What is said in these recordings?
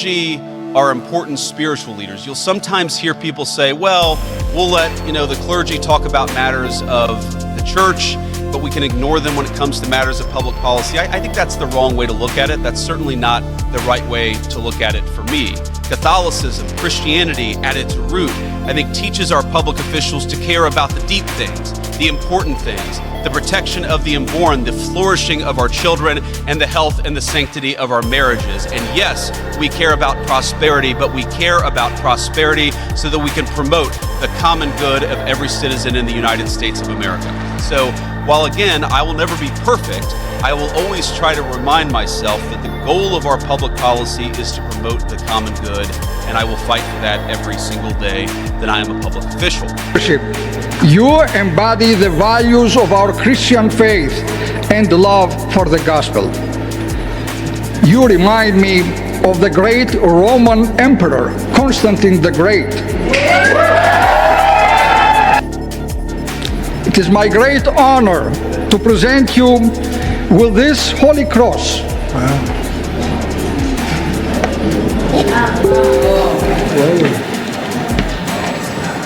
clergy are important spiritual leaders. You'll sometimes hear people say, well, we'll let the clergy talk about matters of the church, but we can ignore them when it comes to matters of public policy. I think that's the wrong way to look at it. That's certainly not the right way to look at it for me. Catholicism, Christianity, at its root, I think teaches our public officials to care about the deep things, the important things, the protection of the unborn, the flourishing of our children, and the health and the sanctity of our marriages. And yes, we care about prosperity, but we care about prosperity so that we can promote the common good of every citizen in the United States of America. So, while again, I will never be perfect, I will always try to remind myself that the goal of our public policy is to promote the common good, and I will fight for that every single day that I am a public official. You embody the values of our Christian faith and love for the gospel. You remind me of the great Roman Emperor, Constantine the Great. It is my great honor to present you with this Holy Cross.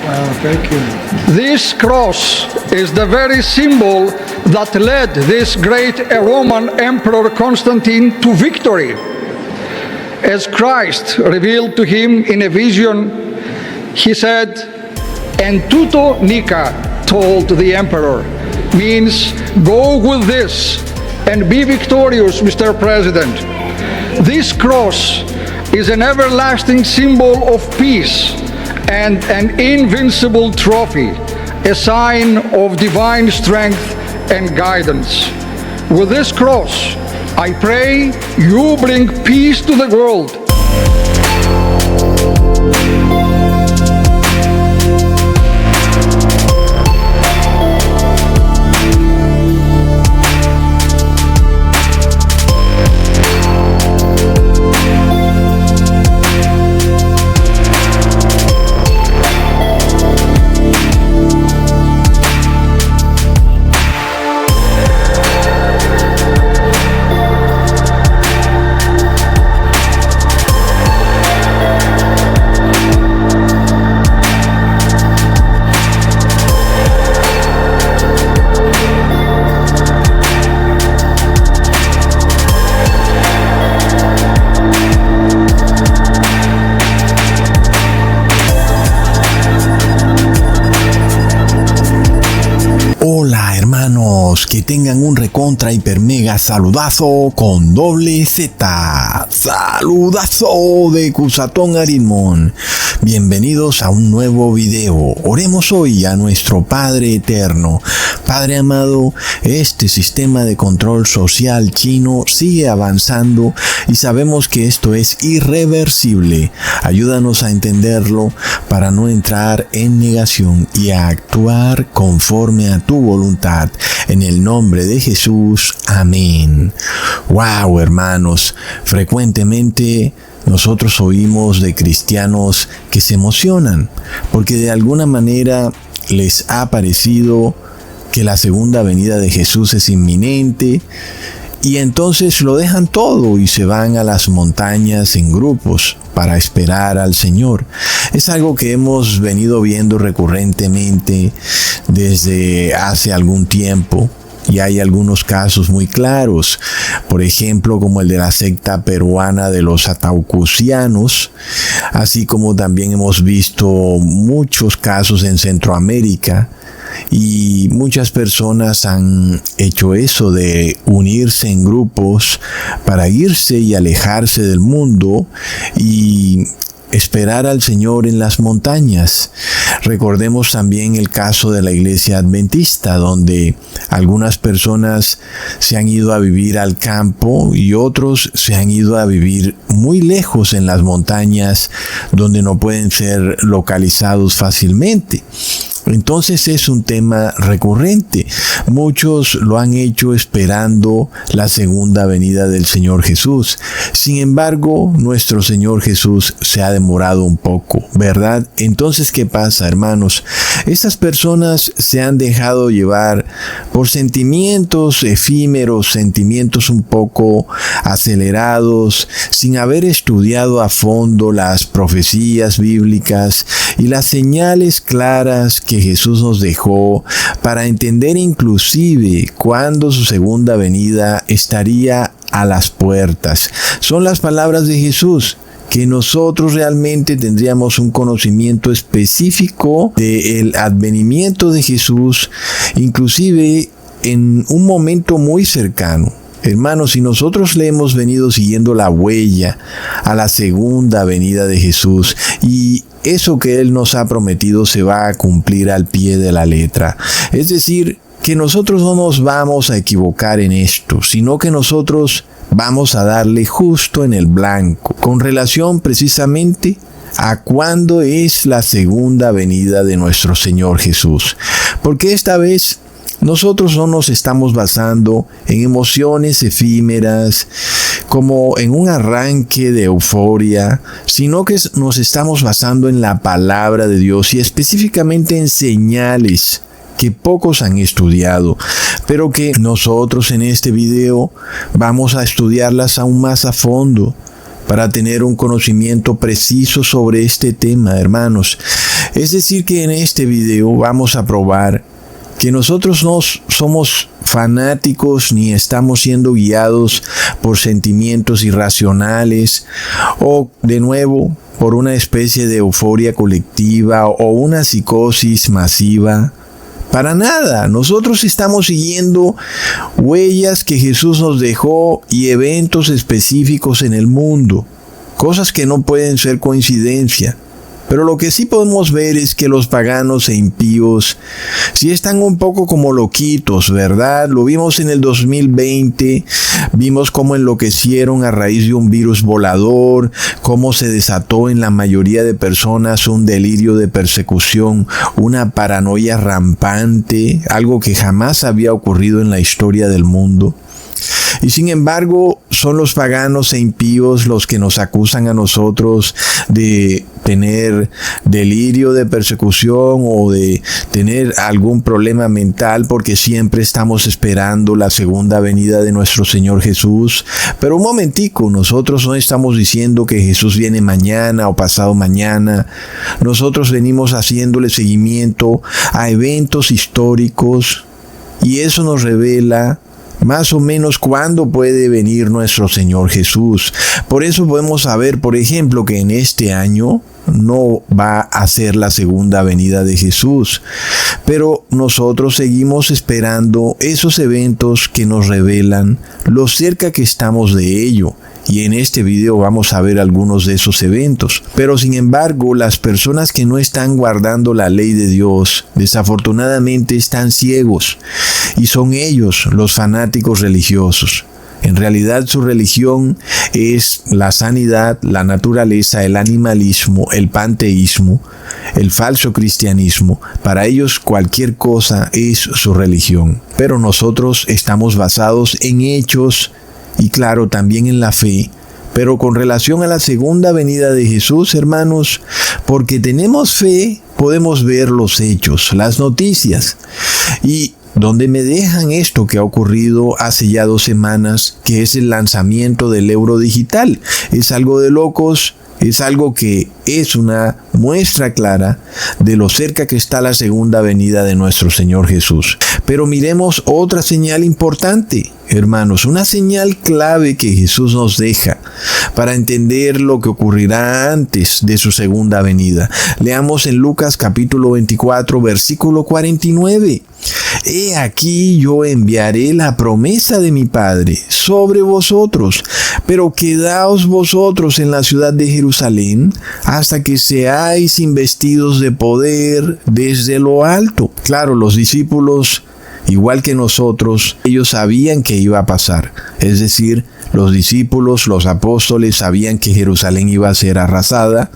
Wow, thank you. This cross is the very symbol that led this great Roman Emperor Constantine to victory. As Christ revealed to him in a vision, he said, "En tuto nica," told the emperor, means go with this and be victorious, Mr. President. This cross is an everlasting symbol of peace and an invincible trophy, a sign of divine strength and guidance. With this cross, I pray you bring peace to the world. Que tengan un recontra hiper mega saludazo con doble Z. Saludazo de Cusatón Arimón. Bienvenidos a un nuevo video. Oremos hoy a nuestro Padre Eterno. Padre amado, este sistema de control social chino sigue avanzando y sabemos que esto es irreversible. Ayúdanos a entenderlo para no entrar en negación y a actuar conforme a tu voluntad. En el nombre de Jesús, amén. Wow, hermanos, frecuentemente nosotros oímos de cristianos que se emocionan porque de alguna manera les ha parecido que la segunda venida de Jesús es inminente y entonces lo dejan todo y se van a las montañas en grupos para esperar al Señor. Es algo que hemos venido viendo recurrentemente desde hace algún tiempo. Y hay algunos casos muy claros, por ejemplo, como el de la secta peruana de los ataucusianos, así como también hemos visto muchos casos en Centroamérica. Y muchas personas han hecho eso de unirse en grupos para irse y alejarse del mundo y esperar al Señor en las montañas. Recordemos también el caso de la iglesia adventista, donde algunas personas se han ido a vivir al campo y otros se han ido a vivir muy lejos en las montañas, donde no pueden ser localizados fácilmente. Entonces es un tema recurrente. Muchos lo han hecho esperando la segunda venida del Señor Jesús. Sin embargo, nuestro Señor Jesús se ha demorado un poco, ¿verdad? Entonces, ¿qué pasa, hermanos? Estas personas se han dejado llevar por sentimientos efímeros, sentimientos un poco acelerados, sin haber estudiado a fondo las profecías bíblicas y las señales claras que Jesús nos dejó para entender inclusive cuándo su segunda venida estaría a las puertas. Son las palabras de Jesús, que nosotros realmente tendríamos un conocimiento específico del advenimiento de Jesús, inclusive en un momento muy cercano. Hermanos, si nosotros le hemos venido siguiendo la huella a la segunda venida de Jesús y eso que Él nos ha prometido se va a cumplir al pie de la letra. Es decir, que nosotros no nos vamos a equivocar en esto, sino que nosotros vamos a darle justo en el blanco, con relación precisamente a cuándo es la segunda venida de nuestro Señor Jesús. Porque esta vez nosotros no nos estamos basando en emociones efímeras, como en un arranque de euforia, sino que nos estamos basando en la palabra de Dios y específicamente en señales que pocos han estudiado, pero que nosotros en este video vamos a estudiarlas aún más a fondo para tener un conocimiento preciso sobre este tema, hermanos. Es decir, que en este video vamos a probar que nosotros no somos fanáticos ni estamos siendo guiados por sentimientos irracionales o, de nuevo, por una especie de euforia colectiva o una psicosis masiva. Para nada, nosotros estamos siguiendo huellas que Jesús nos dejó y eventos específicos en el mundo, cosas que no pueden ser coincidencia. Pero lo que sí podemos ver es que los paganos e impíos sí están un poco como loquitos, ¿verdad? Lo vimos en el 2020, vimos cómo enloquecieron a raíz de un virus volador, cómo se desató en la mayoría de personas un delirio de persecución, una paranoia rampante, algo que jamás había ocurrido en la historia del mundo. Y sin embargo, son los paganos e impíos los que nos acusan a nosotros de tener delirio de persecución o de tener algún problema mental porque siempre estamos esperando la segunda venida de nuestro Señor Jesús. Pero un momentico, nosotros no estamos diciendo que Jesús viene mañana o pasado mañana. Nosotros venimos haciéndole seguimiento a eventos históricos y eso nos revela más o menos cuándo puede venir nuestro Señor Jesús. Por eso podemos saber, por ejemplo, que en este año no va a ser la segunda venida de Jesús. Pero nosotros seguimos esperando esos eventos que nos revelan lo cerca que estamos de ello. Y en este video vamos a ver algunos de esos eventos. Pero sin embargo, las personas que no están guardando la ley de Dios, desafortunadamente están ciegos. Y son ellos los fanáticos religiosos. En realidad su religión es la sanidad, la naturaleza, el animalismo, el panteísmo, el falso cristianismo. Para ellos cualquier cosa es su religión. Pero nosotros estamos basados en hechos y claro, también en la fe. Pero con relación a la segunda venida de Jesús, hermanos, porque tenemos fe, podemos ver los hechos, las noticias. Y donde me dejan esto que ha ocurrido hace ya 2 semanas, que es el lanzamiento del euro digital. Es algo de locos, es algo que es una muestra clara de lo cerca que está la segunda venida de nuestro Señor Jesús. Pero miremos otra señal importante, hermanos, una señal clave que Jesús nos deja para entender lo que ocurrirá antes de su segunda venida. Leamos en Lucas capítulo 24, versículo 49. He aquí yo enviaré la promesa de mi Padre sobre vosotros, pero quedaos vosotros en la ciudad de Jerusalén hasta que seáis investidos de poder desde lo alto. Claro, los discípulos, igual que nosotros, ellos sabían que iba a pasar. Es decir, los discípulos, los apóstoles sabían que Jerusalén iba a ser arrasada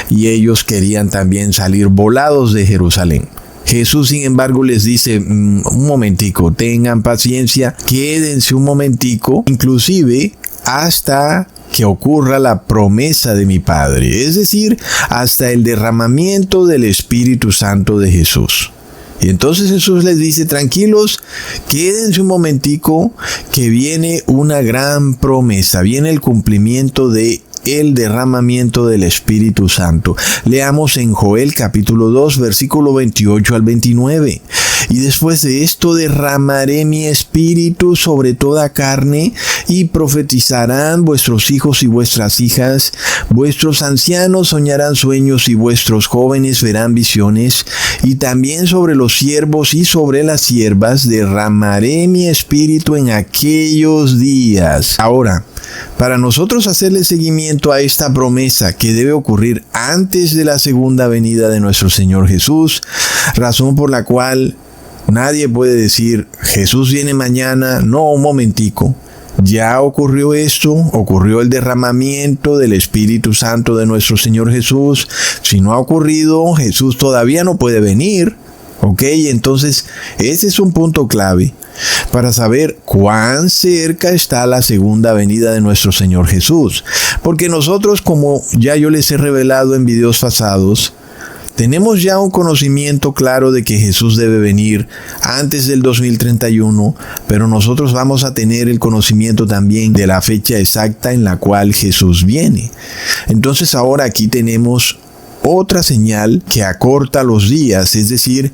y ellos querían también salir volados de Jerusalén. Jesús, sin embargo, les dice, un momentico, tengan paciencia, quédense un momentico, inclusive hasta que ocurra la promesa de mi Padre, es decir, hasta el derramamiento del Espíritu Santo de Jesús. Y entonces Jesús les dice, tranquilos, quédense un momentico, que viene una gran promesa, viene el cumplimiento de el derramamiento del Espíritu Santo. Leamos en Joel capítulo 2, versículo 28 al 29. Y después de esto derramaré mi espíritu sobre toda carne, y profetizarán vuestros hijos y vuestras hijas, vuestros ancianos soñarán sueños y vuestros jóvenes verán visiones, y también sobre los siervos y sobre las siervas derramaré mi espíritu en aquellos días. Ahora, para nosotros hacerle seguimiento a esta promesa que debe ocurrir antes de la segunda venida de nuestro Señor Jesús, razón por la cual nadie puede decir, Jesús viene mañana. No, un momentico. Ya ocurrió esto, ocurrió el derramamiento del Espíritu Santo de nuestro Señor Jesús. Si no ha ocurrido, Jesús todavía no puede venir. ¿Ok? Entonces, ese es un punto clave para saber cuán cerca está la segunda venida de nuestro Señor Jesús. Porque nosotros, como ya yo les he revelado en videos pasados, tenemos ya un conocimiento claro de que Jesús debe venir antes del 2031, pero nosotros vamos a tener el conocimiento también de la fecha exacta en la cual Jesús viene. Entonces ahora aquí tenemos otra señal que acorta los días, es decir,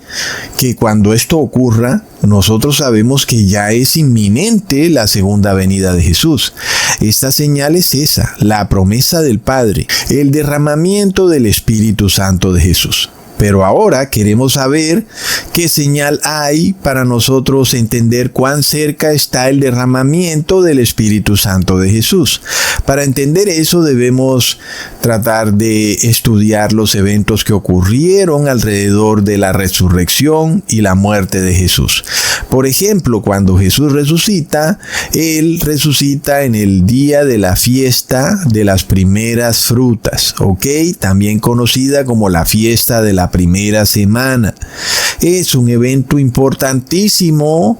que cuando esto ocurra, nosotros sabemos que ya es inminente la segunda venida de Jesús. Esta señal es esa, la promesa del Padre, el derramamiento del Espíritu Santo de Jesús. Pero ahora queremos saber qué señal hay para nosotros entender cuán cerca está el derramamiento del Espíritu Santo de Jesús. Para entender eso debemos tratar de estudiar los eventos que ocurrieron alrededor de la resurrección y la muerte de Jesús. Por ejemplo, cuando Jesús resucita, Él resucita en el día de la fiesta de las primeras frutas, ¿ok? También conocida como la fiesta de la primera semana. Es un evento importantísimo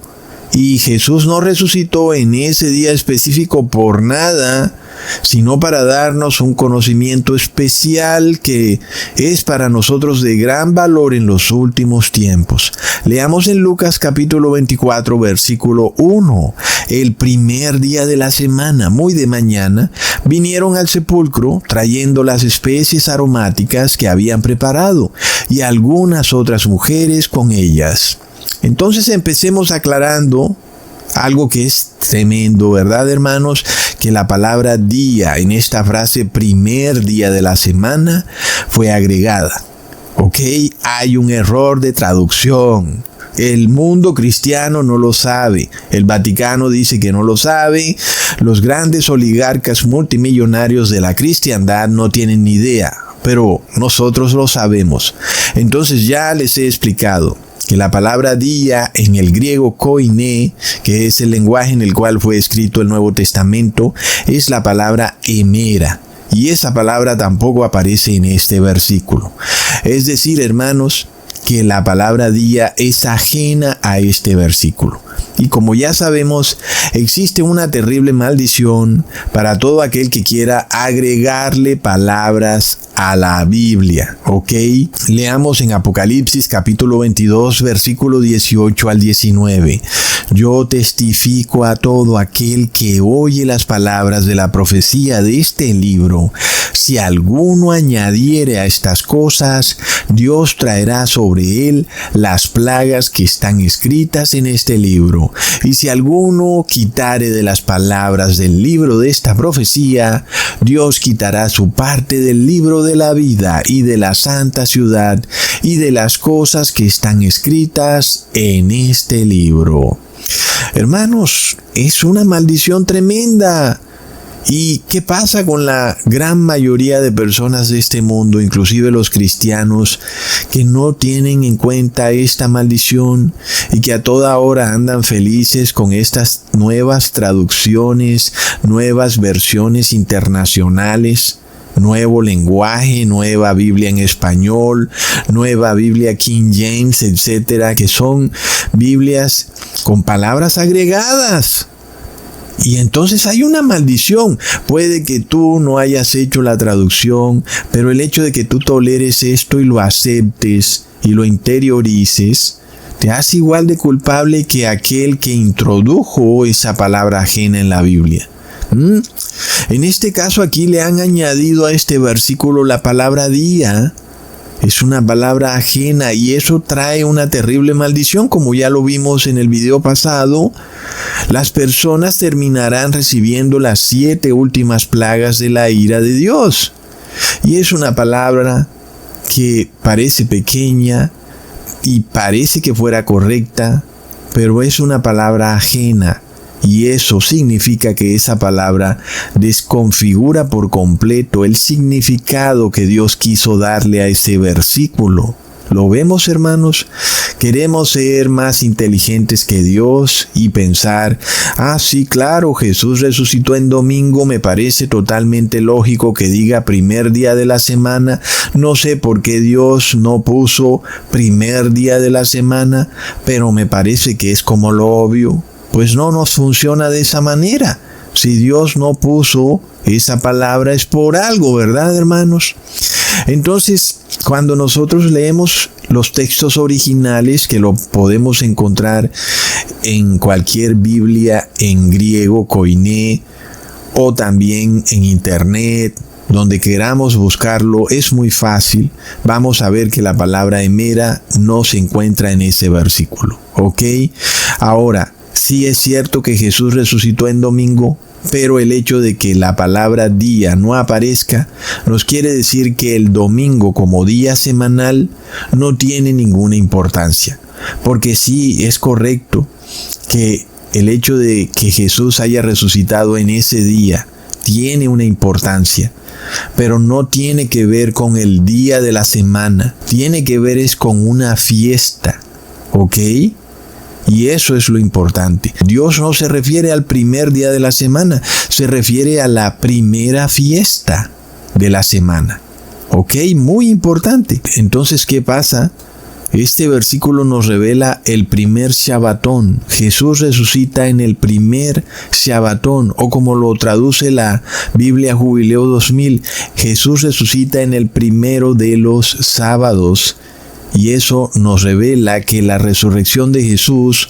y Jesús no resucitó en ese día específico por nada, sino para darnos un conocimiento especial que es para nosotros de gran valor en los últimos tiempos. Leamos en Lucas capítulo 24, versículo 1. El primer día de la semana, muy de mañana, vinieron al sepulcro trayendo las especies aromáticas que habían preparado y algunas otras mujeres con ellas. Entonces empecemos aclarando algo que es tremendo, ¿verdad, hermanos? Que la palabra día en esta frase primer día de la semana fue agregada. ¿Ok? Hay un error de traducción. El mundo cristiano no lo sabe. El Vaticano dice que no lo sabe. Los grandes oligarcas multimillonarios de la cristiandad no tienen ni idea. Pero nosotros lo sabemos. Entonces ya les he explicado que la palabra día en el griego koiné, que es el lenguaje en el cual fue escrito el Nuevo Testamento, es la palabra emera. Y esa palabra tampoco aparece en este versículo. Es decir, hermanos, que la palabra día es ajena a este versículo. Y como ya sabemos, existe una terrible maldición para todo aquel que quiera agregarle palabras a la Biblia, ¿ok? Leamos en Apocalipsis capítulo 22, versículo 18 al 19. Yo testifico a todo aquel que oye las palabras de la profecía de este libro. Si alguno añadiere a estas cosas, Dios traerá sobre él las plagas que están escritas en este libro. Y si alguno quitare de las palabras del libro de esta profecía, Dios quitará su parte del libro de la vida y de la santa ciudad y de las cosas que están escritas en este libro. Hermanos, es una maldición tremenda. ¿Y qué pasa con la gran mayoría de personas de este mundo, inclusive los cristianos, que no tienen en cuenta esta maldición y que a toda hora andan felices con estas nuevas traducciones, nuevas versiones internacionales? Nuevo Lenguaje, Nueva Biblia en Español, Nueva Biblia King James, etcétera, que son Biblias con palabras agregadas. Y entonces hay una maldición. Puede que tú no hayas hecho la traducción, pero el hecho de que tú toleres esto y lo aceptes y lo interiorices, te hace igual de culpable que aquel que introdujo esa palabra ajena en la Biblia. En este caso aquí le han añadido a este versículo la palabra día. Es una palabra ajena y eso trae una terrible maldición, como ya lo vimos en el video pasado. Las personas terminarán recibiendo las 7 últimas plagas de la ira de Dios. Y es una palabra que parece pequeña y parece que fuera correcta, pero es una palabra ajena. Y eso significa que esa palabra desconfigura por completo el significado que Dios quiso darle a ese versículo. ¿Lo vemos, hermanos? Queremos ser más inteligentes que Dios y pensar, sí, claro, Jesús resucitó en domingo, me parece totalmente lógico que diga primer día de la semana. No sé por qué Dios no puso primer día de la semana, pero me parece que es como lo obvio. Pues no nos funciona de esa manera. Si Dios no puso esa palabra es por algo, ¿verdad, hermanos? Entonces, cuando nosotros leemos los textos originales, que lo podemos encontrar en cualquier Biblia en griego, koiné, o también en internet, donde queramos buscarlo, es muy fácil. Vamos a ver que la palabra hemera no se encuentra en ese versículo, ¿ok? Ahora, sí es cierto que Jesús resucitó en domingo, pero el hecho de que la palabra día no aparezca nos quiere decir que el domingo como día semanal no tiene ninguna importancia. Porque sí es correcto que el hecho de que Jesús haya resucitado en ese día tiene una importancia, pero no tiene que ver con el día de la semana, tiene que ver es con una fiesta, ¿ok? Y eso es lo importante. Dios no se refiere al primer día de la semana, se refiere a la primera fiesta de la semana. ¿Ok? Muy importante. Entonces, ¿qué pasa? Este versículo nos revela el primer Shabbatón. Jesús resucita en el primer Shabbatón, o como lo traduce la Biblia Jubileo 2000, Jesús resucita en el primero de los sábados. Y eso nos revela que la resurrección de Jesús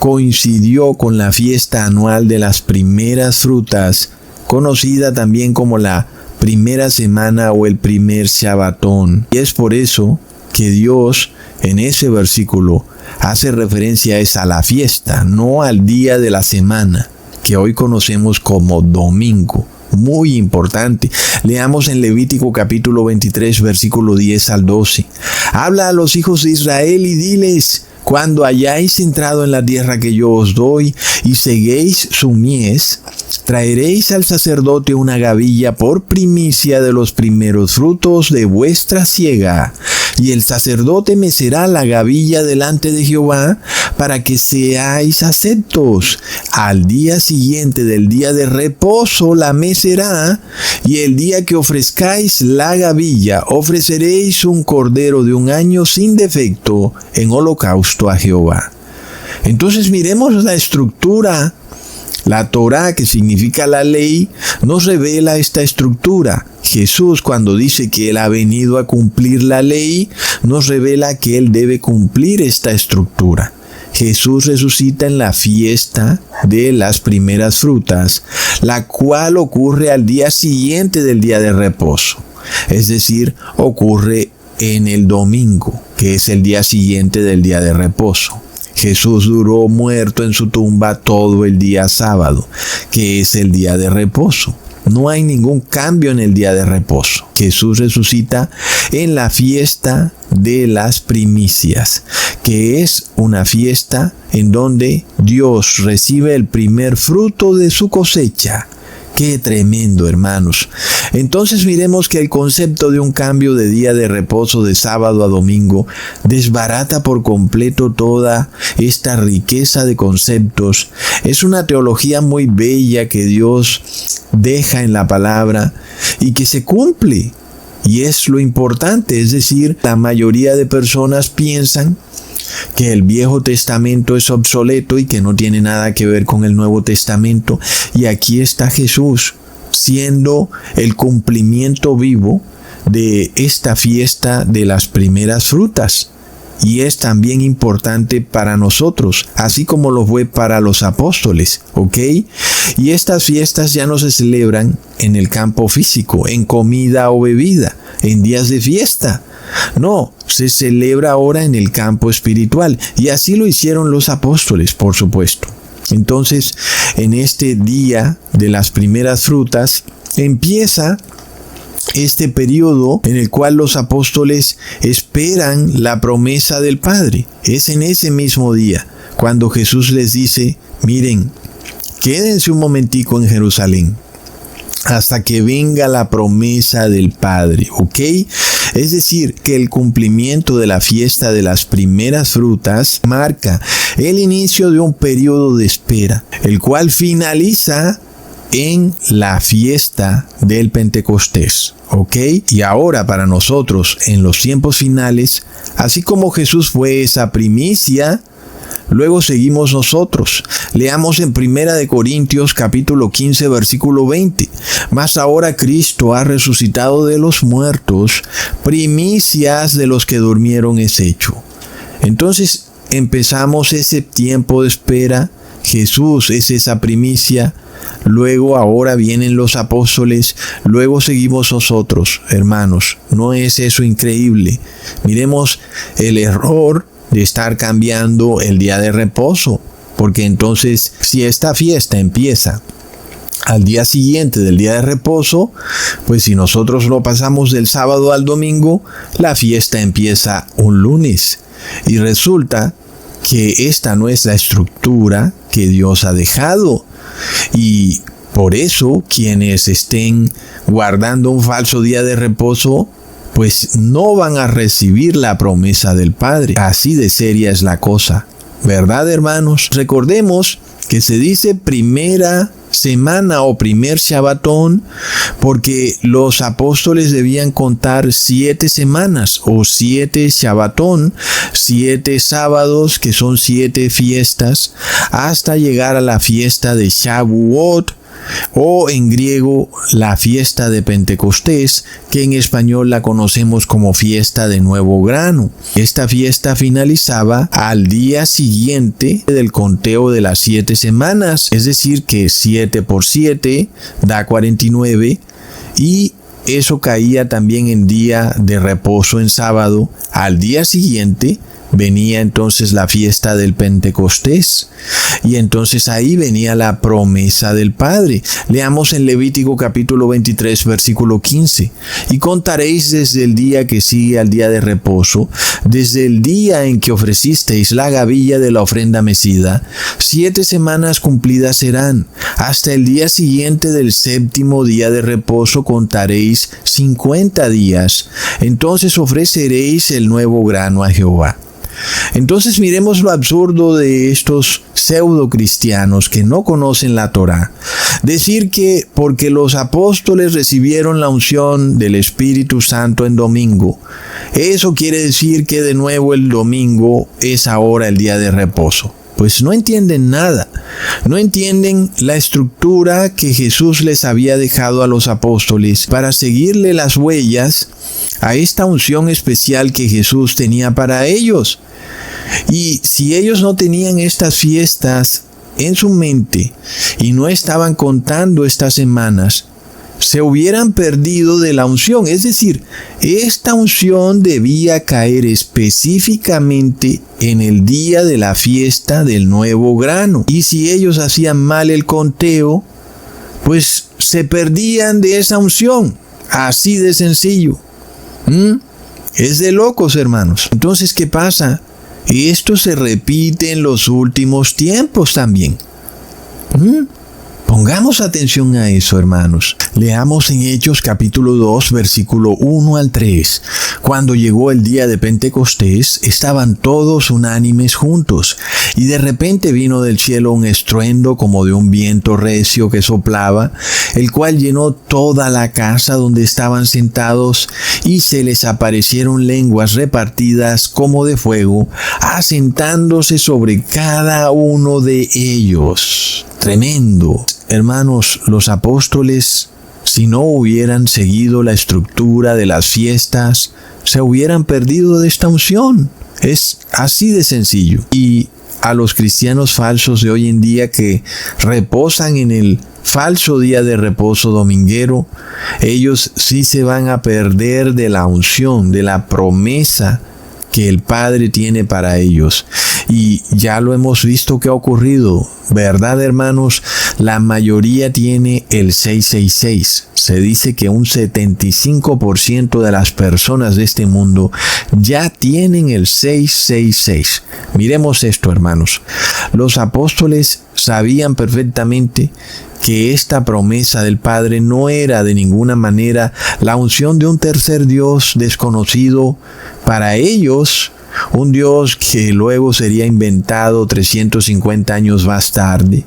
coincidió con la fiesta anual de las primeras frutas, conocida también como la primera semana o el primer Shabbatón. Y es por eso que Dios en ese versículo hace referencia a la fiesta, no al día de la semana, que hoy conocemos como domingo. Muy importante. Leamos en Levítico capítulo 23, versículo 10 al 12. Habla a los hijos de Israel y diles: cuando hayáis entrado en la tierra que yo os doy y seguéis su mies, traeréis al sacerdote una gavilla por primicia de los primeros frutos de vuestra siega. Y el sacerdote mecerá la gavilla delante de Jehová para que seáis aceptos. Al día siguiente del día de reposo la mecerá, y el día que ofrezcáis la gavilla ofreceréis un cordero de 1 año sin defecto en holocausto a Jehová. Entonces miremos la estructura. La Torá, que significa la ley, nos revela esta estructura. Jesús, cuando dice que Él ha venido a cumplir la ley, nos revela que Él debe cumplir esta estructura. Jesús resucita en la fiesta de las primeras frutas, la cual ocurre al día siguiente del día de reposo. Es decir, ocurre en el domingo, que es el día siguiente del día de reposo. Jesús duró muerto en su tumba todo el día sábado, que es el día de reposo. No hay ningún cambio en el día de reposo. Jesús resucita en la fiesta de las primicias, que es una fiesta en donde Dios recibe el primer fruto de su cosecha, Qué tremendo, hermanos. Entonces miremos que el concepto de un cambio de día de reposo de sábado a domingo desbarata por completo toda esta riqueza de conceptos. Es una teología muy bella que Dios deja en la palabra y que se cumple. Y es lo importante, es decir, la mayoría de personas piensan que el Viejo Testamento es obsoleto y que no tiene nada que ver con el Nuevo Testamento. Y aquí está Jesús siendo el cumplimiento vivo de esta fiesta de las primeras frutas. Y es también importante para nosotros, así como lo fue para los apóstoles, ¿ok? Y estas fiestas ya no se celebran en el campo físico, en comida o bebida, en días de fiesta. No, se celebra ahora en el campo espiritual. Y así lo hicieron los apóstoles, por supuesto. Entonces, en este día de las primeras frutas, empieza este periodo en el cual los apóstoles esperan la promesa del Padre. Es en ese mismo día cuando Jesús les dice: miren, quédense un momentico en Jerusalén hasta que venga la promesa del Padre, ¿ok? Es decir, que el cumplimiento de la fiesta de las primeras frutas marca el inicio de un periodo de espera, el cual finaliza en la fiesta del Pentecostés, ¿ok? Y ahora para nosotros, en los tiempos finales, así como Jesús fue esa primicia, luego seguimos nosotros. Leamos en 1 Corintios capítulo 15 versículo 20. Mas ahora Cristo ha resucitado de los muertos, primicias de los que durmieron es hecho. Entonces empezamos ese tiempo de espera. Jesús es esa primicia. Luego ahora vienen los apóstoles, luego seguimos nosotros, hermanos. ¿No es eso increíble? Miremos el error de estar cambiando el día de reposo, porque entonces si esta fiesta empieza al día siguiente del día de reposo, pues si nosotros lo pasamos del sábado al domingo, la fiesta empieza un lunes. Y resulta que esta no es la estructura que Dios ha dejado. Y por eso quienes estén guardando un falso día de reposo, pues no van a recibir la promesa del Padre. Así de seria es la cosa, ¿verdad, hermanos? Recordemos que se dice primera semana o primer Shabbatón porque los apóstoles debían contar 7 semanas o 7 Shabbatón, 7 sábados, que son 7 fiestas, hasta llegar a la fiesta de Shavuot, o en griego la fiesta de Pentecostés, que en español la conocemos como fiesta de nuevo grano. Esta fiesta finalizaba al día siguiente del conteo de las 7 semanas, es decir que 7 por 7 da 49, y eso caía también en día de reposo en sábado. Al día siguiente venía entonces la fiesta del Pentecostés, y entonces ahí venía la promesa del Padre. Leamos en Levítico capítulo 23 versículo 15. Y contaréis desde el día que sigue al día de reposo, desde el día en que ofrecisteis la gavilla de la ofrenda mecida, 7 semanas cumplidas serán. Hasta el día siguiente del 7º día de reposo contaréis 50 días. Entonces ofreceréis el nuevo grano a Jehová. Entonces miremos lo absurdo de estos pseudo cristianos que no conocen la Torá. Decir que porque los apóstoles recibieron la unción del Espíritu Santo en domingo, eso quiere decir que de nuevo el domingo es ahora el día de reposo. Pues no entienden nada. No entienden la estructura que Jesús les había dejado a los apóstoles para seguirle las huellas a esta unción especial que Jesús tenía para ellos. Y si ellos no tenían estas fiestas en su mente y no estaban contando estas semanas, se hubieran perdido de la unción. Es decir, esta unción debía caer específicamente en el día de la fiesta del nuevo grano. Y si ellos hacían mal el conteo, pues se perdían de esa unción. Así de sencillo. Es de locos, hermanos. Entonces, ¿qué pasa? Esto se repite en los últimos tiempos también. Pongamos atención a eso, hermanos. Leamos en Hechos capítulo 2, versículo 1 al 3. Cuando llegó el día de Pentecostés, estaban todos unánimes juntos, y de repente vino del cielo un estruendo como de un viento recio que soplaba, el cual llenó toda la casa donde estaban sentados, y se les aparecieron lenguas repartidas como de fuego, asentándose sobre cada uno de ellos. Tremendo. Hermanos, los apóstoles, si no hubieran seguido la estructura de las fiestas, se hubieran perdido de esta unción. Es así de sencillo. Y a los cristianos falsos de hoy en día que reposan en el falso día de reposo dominguero, ellos sí se van a perder de la unción, de la promesa que el Padre tiene para ellos. Y ya lo hemos visto que ha ocurrido, ¿verdad, hermanos? La mayoría tiene el 666. Se dice que un 75% de las personas de este mundo ya tienen el 666. Miremos esto, hermanos. Los apóstoles sabían perfectamente que esta promesa del Padre no era de ninguna manera la unción de un tercer Dios desconocido para ellos, un Dios que luego sería inventado 350 años más tarde.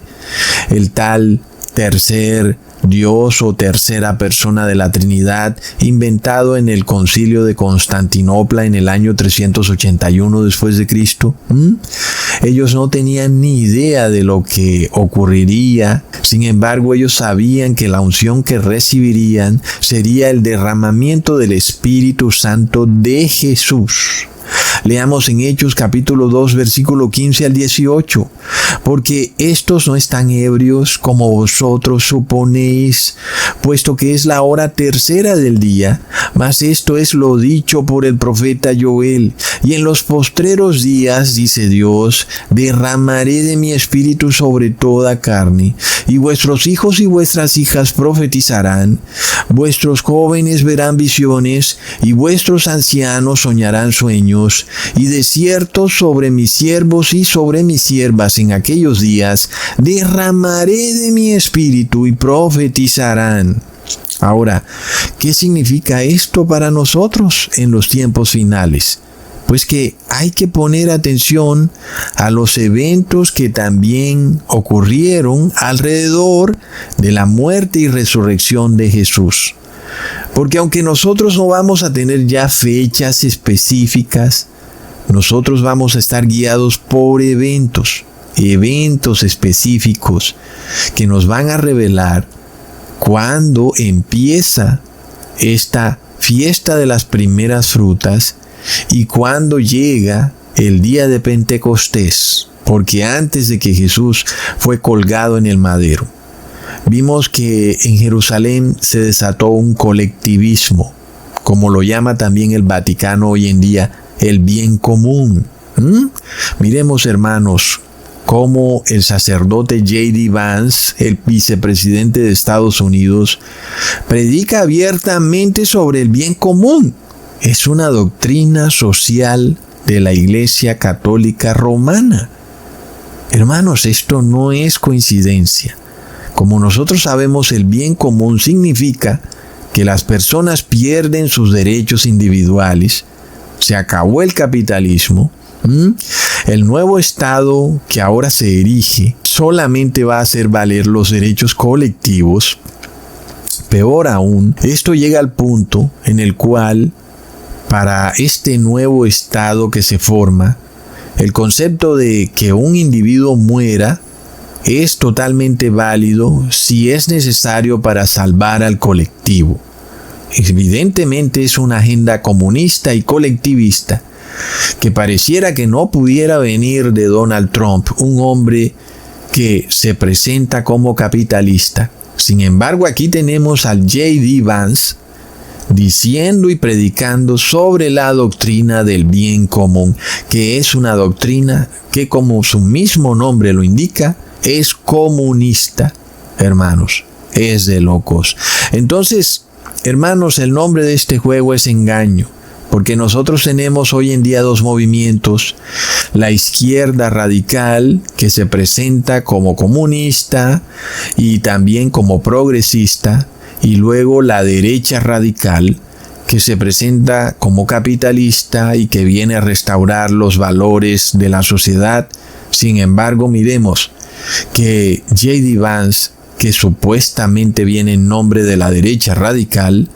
El tal tercer Dios o tercera persona de la Trinidad, inventado en el Concilio de Constantinopla en el año 381 después de Cristo. Ellos no tenían ni idea de lo que ocurriría. Sin embargo, ellos sabían que la unción que recibirían sería el derramamiento del Espíritu Santo de Jesús. Leamos en Hechos capítulo 2, versículo 15 al 18. Porque estos no están ebrios como vosotros suponéis, puesto que es la hora tercera del día, mas esto es lo dicho por el profeta Joel. Y en los postreros días, dice Dios, derramaré de mi espíritu sobre toda carne, y vuestros hijos y vuestras hijas profetizarán, vuestros jóvenes verán visiones, y vuestros ancianos soñarán sueños, y de cierto sobre mis siervos y sobre mis siervas en aquellos días derramaré de mi espíritu y profetizarán. Ahora, ¿qué significa esto para nosotros en los tiempos finales? Pues que hay que poner atención a los eventos que también ocurrieron alrededor de la muerte y resurrección de Jesús. Porque aunque nosotros no vamos a tener ya fechas específicas, nosotros vamos a estar guiados por eventos específicos que nos van a revelar cuándo empieza esta fiesta de las primeras frutas y cuándo llega el día de Pentecostés, porque antes de que Jesús fue colgado en el madero, vimos que en Jerusalén se desató un colectivismo, como lo llama también el Vaticano hoy en día, el bien común. Miremos, hermanos, cómo el sacerdote J.D. Vance, el vicepresidente de Estados Unidos, predica abiertamente sobre el bien común. Es una doctrina social de la Iglesia Católica Romana. Hermanos, esto no es coincidencia. Como nosotros sabemos, el bien común significa que las personas pierden sus derechos individuales, se acabó el capitalismo, el nuevo Estado que ahora se erige solamente va a hacer valer los derechos colectivos. Peor aún, esto llega al punto en el cual, para este nuevo Estado que se forma, el concepto de que un individuo muera es totalmente válido si es necesario para salvar al colectivo. Evidentemente es una agenda comunista y colectivista que pareciera que no pudiera venir de Donald Trump, un hombre que se presenta como capitalista. Sin embargo, aquí tenemos al J.D. Vance diciendo y predicando sobre la doctrina del bien común, que es una doctrina que, como su mismo nombre lo indica, es comunista. Hermanos, es de locos. Entonces, hermanos, el nombre de este juego es engaño, Porque nosotros tenemos hoy en día dos movimientos: la izquierda radical, que se presenta como comunista y también como progresista, y luego la derecha radical, que se presenta como capitalista y que viene a restaurar los valores de la sociedad. Sin embargo, miremos que J.D. Vance, que supuestamente viene en nombre de la derecha radical,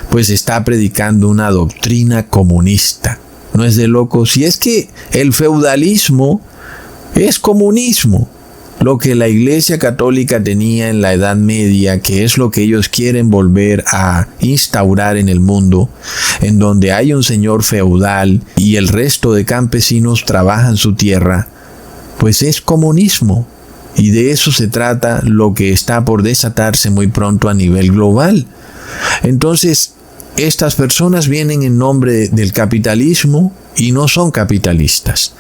pues está predicando una doctrina comunista. No es de locos. Y es que el feudalismo es comunismo. Lo que la Iglesia Católica tenía en la Edad Media, que es lo que ellos quieren volver a instaurar en el mundo, en donde hay un señor feudal y el resto de campesinos trabajan su tierra, pues es comunismo. Y de eso se trata lo que está por desatarse muy pronto a nivel global. Entonces, estas personas vienen en nombre del capitalismo y no son capitalistas.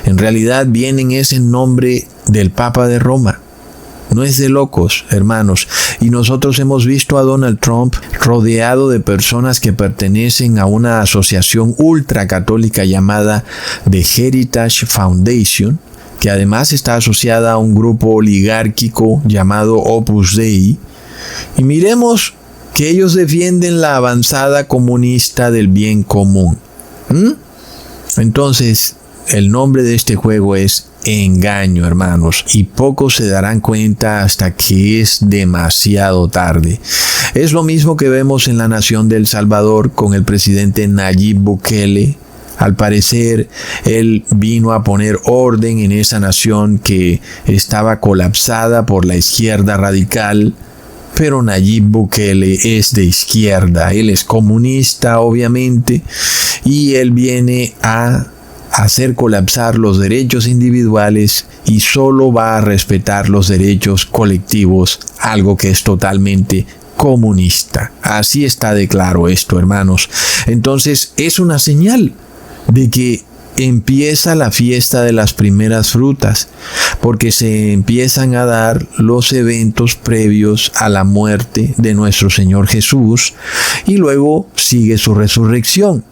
En realidad vienen en nombre del Papa de Roma. No es de locos, hermanos. Y nosotros hemos visto a Donald Trump rodeado de personas que pertenecen a una asociación ultracatólica llamada The Heritage Foundation, que además está asociada a un grupo oligárquico llamado Opus Dei. Y miremos que ellos defienden la avanzada comunista del bien común. Entonces, el nombre de este juego es engaño, hermanos, y pocos se darán cuenta hasta que es demasiado tarde. Es lo mismo que vemos en la nación de El Salvador con el presidente Nayib Bukele. Al parecer, él vino a poner orden en esa nación que estaba colapsada por la izquierda radical. Pero Nayib Bukele es de izquierda, él es comunista obviamente, y él viene a hacer colapsar los derechos individuales y solo va a respetar los derechos colectivos, algo que es totalmente comunista. Así está de claro esto, hermanos. Entonces es una señal de que empieza la fiesta de las primeras frutas, porque se empiezan a dar los eventos previos a la muerte de nuestro Señor Jesús y luego sigue su resurrección.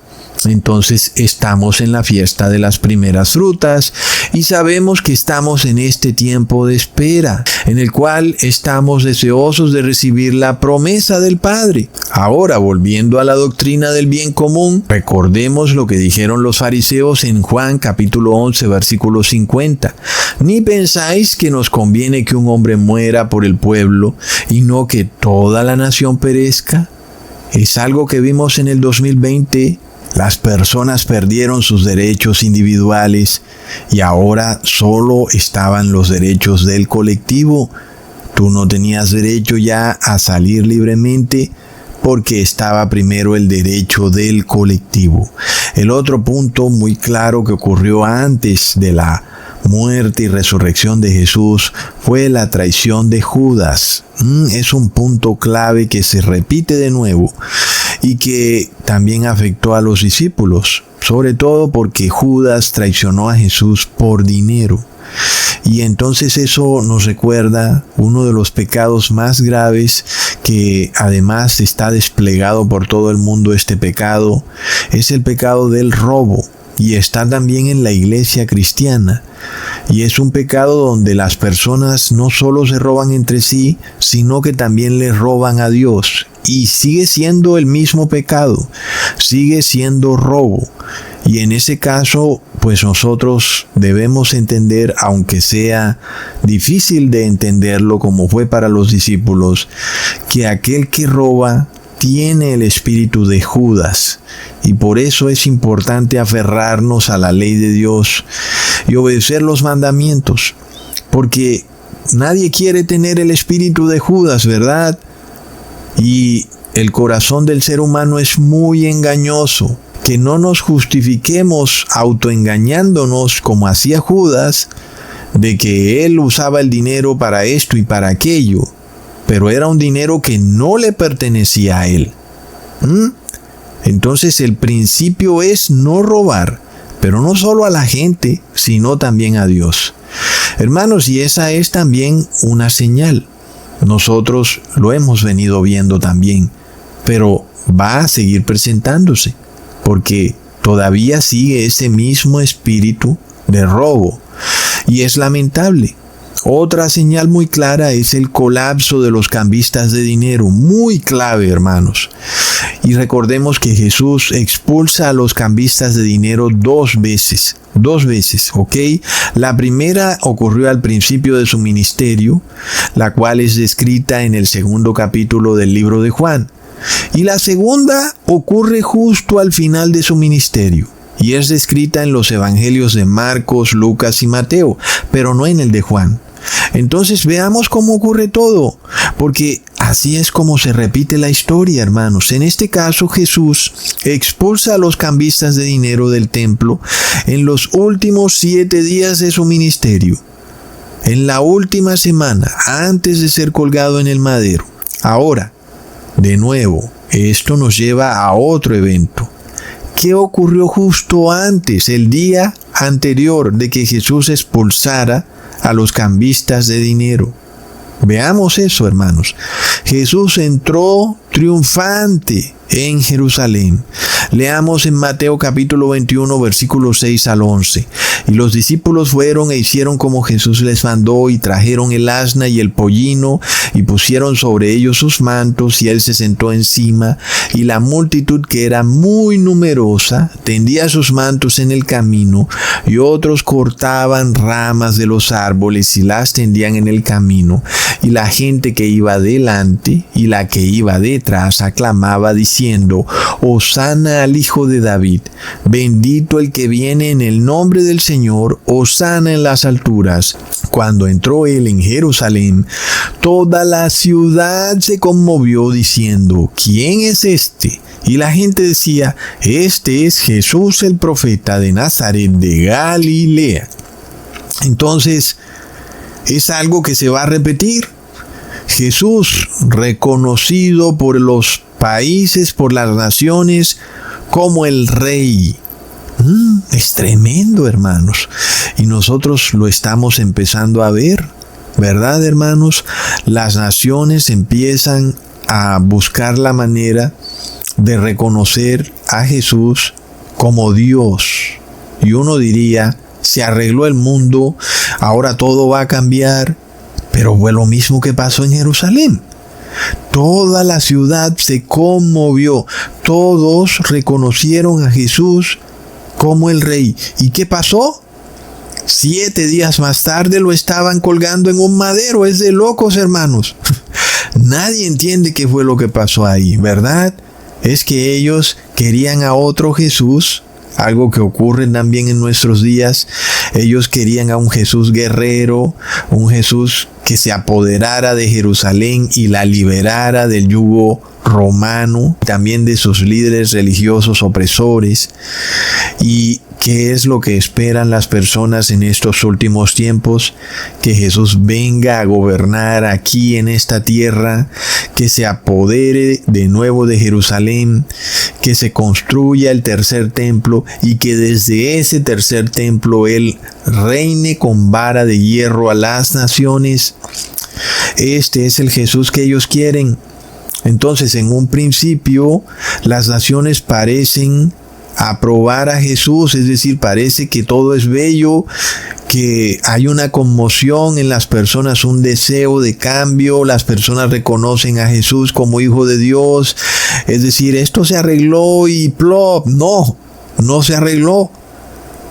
Entonces estamos en la fiesta de las primeras frutas y sabemos que estamos en este tiempo de espera, en el cual estamos deseosos de recibir la promesa del Padre. Ahora, volviendo a la doctrina del bien común, recordemos lo que dijeron los fariseos en Juan capítulo 11, versículo 50. Ni pensáis que nos conviene que un hombre muera por el pueblo y no que toda la nación perezca. Es algo que vimos en el 2020. Las personas perdieron sus derechos individuales y ahora solo estaban los derechos del colectivo. Tú no tenías derecho ya a salir libremente porque estaba primero el derecho del colectivo. El otro punto muy claro que ocurrió antes de la muerte y resurrección de Jesús fue la traición de Judas. Es un punto clave que se repite de nuevo y que también afectó a los discípulos, sobre todo porque Judas traicionó a Jesús por dinero. Y entonces eso nos recuerda uno de los pecados más graves que además está desplegado por todo el mundo. Este pecado es el pecado del robo y está también en la iglesia cristiana. Y es un pecado donde las personas no solo se roban entre sí, sino que también le roban a Dios. Y sigue siendo el mismo pecado, sigue siendo robo. Y en ese caso, pues nosotros debemos entender, aunque sea difícil de entenderlo como fue para los discípulos, que aquel que roba tiene el espíritu de Judas. Y por eso es importante aferrarnos a la ley de Dios y obedecer los mandamientos. Porque nadie quiere tener el espíritu de Judas, ¿verdad? Y el corazón del ser humano es muy engañoso. Que no nos justifiquemos autoengañándonos como hacía Judas, de que él usaba el dinero para esto y para aquello, pero era un dinero que no le pertenecía a él. Entonces el principio es no robar, pero no solo a la gente, sino también a Dios. Hermanos, y esa es también una señal. Nosotros lo hemos venido viendo también, pero va a seguir presentándose. porque todavía sigue ese mismo espíritu de robo. Y es lamentable. Otra señal muy clara es el colapso de los cambistas de dinero, muy clave, hermanos. Y recordemos que Jesús expulsa a los cambistas de dinero dos veces, ¿ok? La primera ocurrió al principio de su ministerio, la cual es descrita en el 2º capítulo del libro de Juan. Y la segunda ocurre justo al final de su ministerio, y es descrita en los evangelios de Marcos, Lucas y Mateo, pero no en el de Juan. Entonces veamos cómo ocurre todo, porque así es como se repite la historia, hermanos. En este caso, Jesús expulsa a los cambistas de dinero del templo en los últimos 7 días de su ministerio, en la última semana, antes de ser colgado en el madero. Ahora, de nuevo, esto nos lleva a otro evento. ¿Qué ocurrió justo antes, el día anterior de que Jesús expulsara a los cambistas de dinero? Veamos eso, hermanos. Jesús entró triunfante en Jerusalén. Leamos en Mateo capítulo 21, versículos 6 al 11. Y los discípulos fueron e hicieron como Jesús les mandó, y trajeron el asna y el pollino, y pusieron sobre ellos sus mantos, y él se sentó encima. Y la multitud, que era muy numerosa, tendía sus mantos en el camino, y otros cortaban ramas de los árboles y las tendían en el camino. Y la gente que iba delante y la que iba detrás aclamaba diciendo: Hosana al Hijo de David, bendito el que viene en el nombre del Señor, hosana en las alturas. Cuando entró él en Jerusalén, toda la ciudad se conmovió diciendo: ¿quién es este? Y la gente decía: este es Jesús el profeta de Nazaret de Galilea. Entonces, es algo que se va a repetir. Jesús, reconocido por los países, por las naciones, como el Rey. Es tremendo, hermanos. Y nosotros lo estamos empezando a ver, ¿verdad, hermanos? Las naciones empiezan a buscar la manera de reconocer a Jesús como Dios. Y uno diría: se arregló el mundo, ahora todo va a cambiar. Pero fue lo mismo que pasó en Jerusalén. Toda la ciudad se conmovió. Todos reconocieron a Jesús como el Rey. ¿Y qué pasó? 7 días más tarde lo estaban colgando en un madero. Es de locos, hermanos. Nadie entiende qué fue lo que pasó ahí, ¿verdad? Es que ellos querían a otro Jesús. Algo que ocurre también en nuestros días. Ellos querían a un Jesús guerrero, un Jesús que se apoderara de Jerusalén y la liberara del yugo romano, también de sus líderes religiosos opresores. ¿Y qué es lo que esperan las personas en estos últimos tiempos? Que Jesús venga a gobernar aquí en esta tierra, que se apodere de nuevo de Jerusalén, que se construya el tercer templo y que desde ese tercer templo Él reine con vara de hierro a las naciones. Este es el Jesús que ellos quieren. Entonces, en un principio, las naciones parecen aprobar a Jesús, es decir, parece que todo es bello, que hay una conmoción en las personas, un deseo de cambio, las personas reconocen a Jesús como Hijo de Dios, es decir, esto se arregló y plop. No se arregló,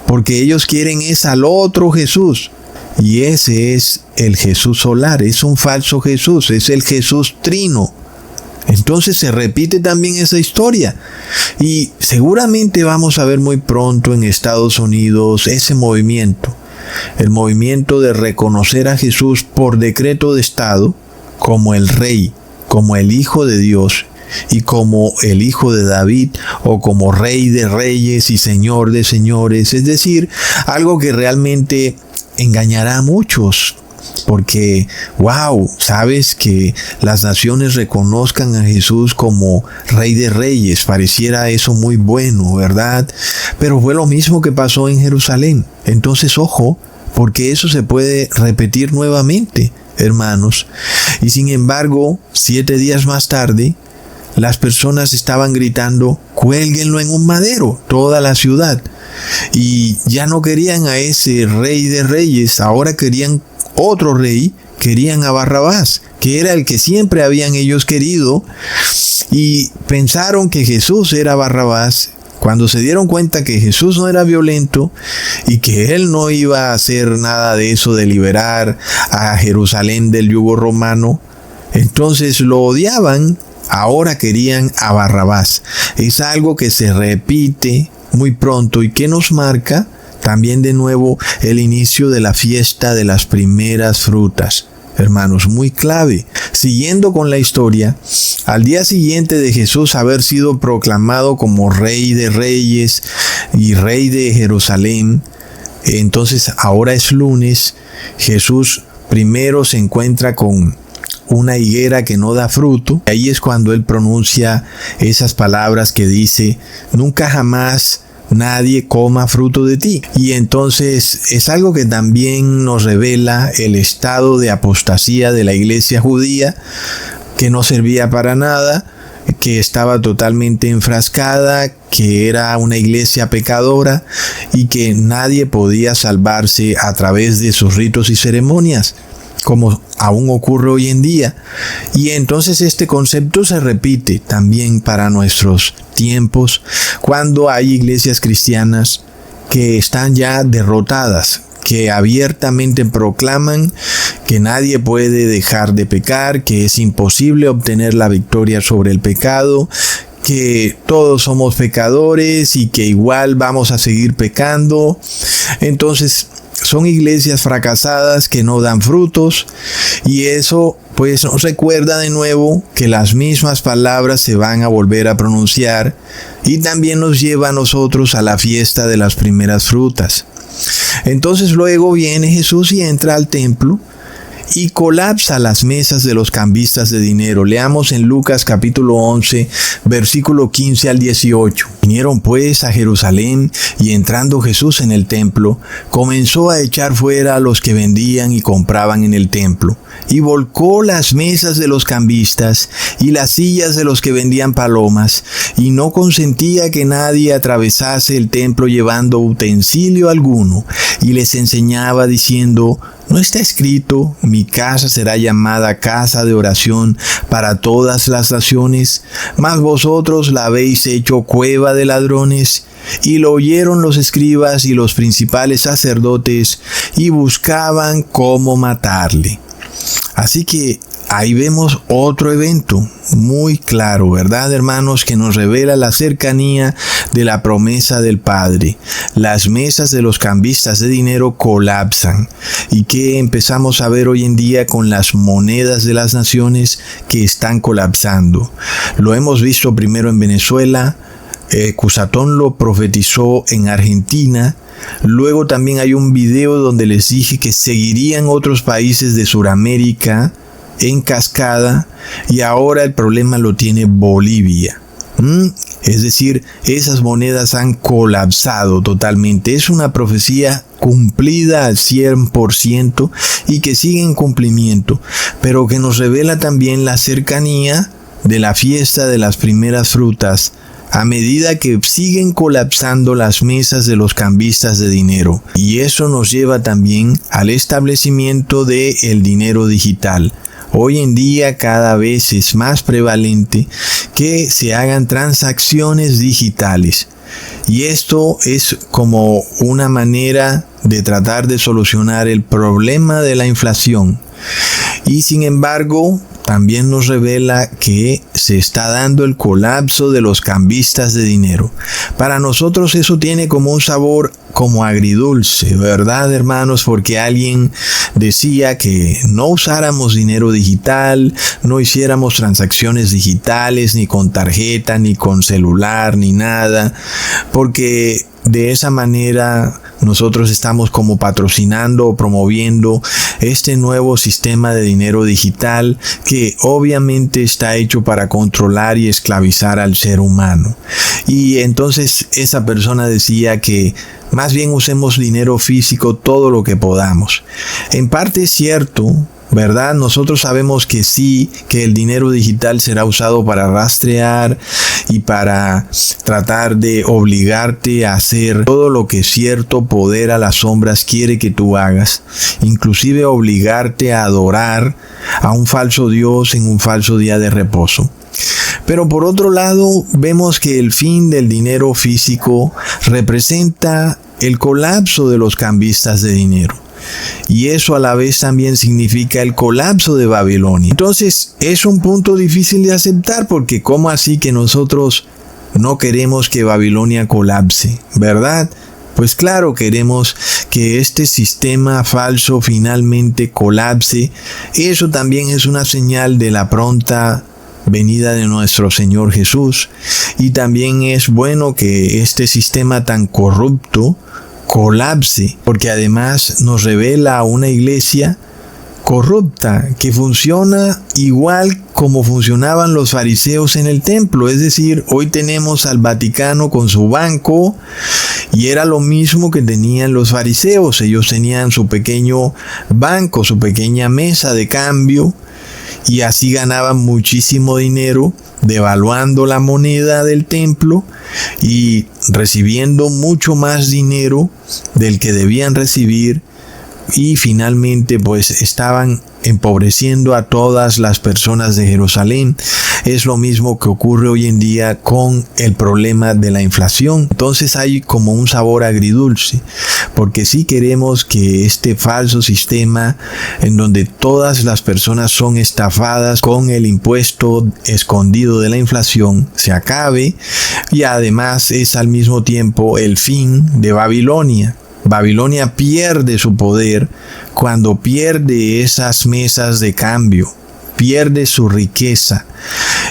porque ellos quieren es al otro Jesús, y ese es el Jesús solar, es un falso Jesús, es el Jesús trino. Entonces se repite también esa historia, y seguramente vamos a ver muy pronto en Estados Unidos ese movimiento, el movimiento de reconocer a Jesús por decreto de Estado como el Rey, como el Hijo de Dios y como el Hijo de David, o como Rey de Reyes y Señor de Señores, es decir, algo que realmente engañará a muchos. Porque, sabes, que las naciones reconozcan a Jesús como Rey de Reyes, pareciera eso muy bueno, ¿verdad? Pero fue lo mismo que pasó en Jerusalén. Entonces, ojo, porque eso se puede repetir nuevamente, hermanos. Y sin embargo, 7 días más tarde, las personas estaban gritando: cuélguenlo en un madero, toda la ciudad. Y ya no querían a ese rey de reyes, ahora querían otro rey, querían a Barrabás, que era el que siempre habían ellos querido, y pensaron que Jesús era Barrabás. Cuando se dieron cuenta que Jesús no era violento y que él no iba a hacer nada de eso de liberar a Jerusalén del yugo romano, entonces lo odiaban. Ahora querían a Barrabás. Es algo que se repite muy pronto y que nos marca también de nuevo el inicio de la fiesta de las primeras frutas. Hermanos, muy clave. Siguiendo con la historia, al día siguiente de Jesús haber sido proclamado como Rey de Reyes y Rey de Jerusalén, entonces ahora es lunes, Jesús primero se encuentra con una higuera que no da fruto. Ahí es cuando él pronuncia esas palabras que dice: nunca jamás nadie coma fruto de ti. Y entonces es algo que también nos revela el estado de apostasía de la iglesia judía, que no servía para nada, que estaba totalmente enfrascada, que era una iglesia pecadora y que nadie podía salvarse a través de sus ritos y ceremonias, como aún ocurre hoy en día. Y entonces este concepto se repite también para nuestros tiempos, cuando hay iglesias cristianas que están ya derrotadas, que abiertamente proclaman que nadie puede dejar de pecar, que es imposible obtener la victoria sobre el pecado, que todos somos pecadores y que igual vamos a seguir pecando. Entonces son iglesias fracasadas que no dan frutos, y eso pues nos recuerda de nuevo que las mismas palabras se van a volver a pronunciar, y también nos lleva a nosotros a la fiesta de las primeras frutas. Entonces luego viene Jesús y entra al templo y colapsa las mesas de los cambistas de dinero. Leamos en Lucas capítulo 11, versículo 15 al 18. Vinieron pues a Jerusalén, y entrando Jesús en el templo, comenzó a echar fuera a los que vendían y compraban en el templo, y volcó las mesas de los cambistas y las sillas de los que vendían palomas, y no consentía que nadie atravesase el templo llevando utensilio alguno, y les enseñaba diciendo: ¿no está escrito: mi casa será llamada casa de oración para todas las naciones? Mas vosotros la habéis hecho cueva de ladrones. Y lo oyeron los escribas y los principales sacerdotes, y buscaban cómo matarle. Así que ahí vemos otro evento muy claro, ¿verdad, hermanos?, que nos revela la cercanía de la promesa del Padre. Las mesas de los cambistas de dinero colapsan. ¿Y qué empezamos a ver hoy en día con las monedas de las naciones que están colapsando? Lo hemos visto primero en Venezuela, Cusatón lo profetizó en Argentina. Luego también hay un video donde les dije que seguirían otros países de Sudamérica en cascada, y ahora el problema lo tiene Bolivia. Es decir, esas monedas han colapsado totalmente. Es una profecía cumplida al 100% y que sigue en cumplimiento, pero que nos revela también la cercanía de la fiesta de las primeras frutas, a medida que siguen colapsando las mesas de los cambistas de dinero. Y eso nos lleva también al establecimiento del dinero digital. Hoy en día cada vez es más prevalente que se hagan transacciones digitales. Y esto es como una manera de tratar de solucionar el problema de la inflación. Y sin embargo, también nos revela que se está dando el colapso de los cambistas de dinero. Para nosotros eso tiene como un sabor como agridulce, ¿verdad, hermanos? Porque alguien decía que no usáramos dinero digital, no hiciéramos transacciones digitales, ni con tarjeta, ni con celular, ni nada, porque de esa manera nosotros estamos como patrocinando o promoviendo este nuevo sistema de dinero digital que obviamente está hecho para controlar y esclavizar al ser humano. Y entonces esa persona decía que más bien usemos dinero físico todo lo que podamos. En parte es cierto, ¿verdad? Nosotros sabemos que sí, que el dinero digital será usado para rastrear y para tratar de obligarte a hacer todo lo que cierto poder a las sombras quiere que tú hagas, inclusive obligarte a adorar a un falso Dios en un falso día de reposo. Pero por otro lado, vemos que el fin del dinero físico representa el colapso de los cambistas de dinero. Y eso a la vez también significa el colapso de Babilonia. Entonces es un punto difícil de aceptar, porque ¿cómo así que nosotros no queremos que Babilonia colapse, verdad? Pues claro, queremos que este sistema falso finalmente colapse. Eso también es una señal de la pronta venida de nuestro Señor Jesús. Y también es bueno que este sistema tan corrupto colapse, porque además nos revela a una iglesia corrupta que funciona igual como funcionaban los fariseos en el templo. Es decir, hoy tenemos al Vaticano con su banco y era lo mismo que tenían los fariseos. Ellos tenían su pequeño banco, su pequeña mesa de cambio, y así ganaban muchísimo dinero devaluando la moneda del templo y recibiendo mucho más dinero del que debían recibir, y finalmente pues estaban empobreciendo a todas las personas de Jerusalén. Es lo mismo que ocurre hoy en día con el problema de la inflación. Entonces hay como un sabor agridulce, porque sí queremos que este falso sistema en donde todas las personas son estafadas con el impuesto escondido de la inflación se acabe, y además es al mismo tiempo el fin de Babilonia. Babilonia pierde su poder cuando pierde esas mesas de cambio, pierde su riqueza.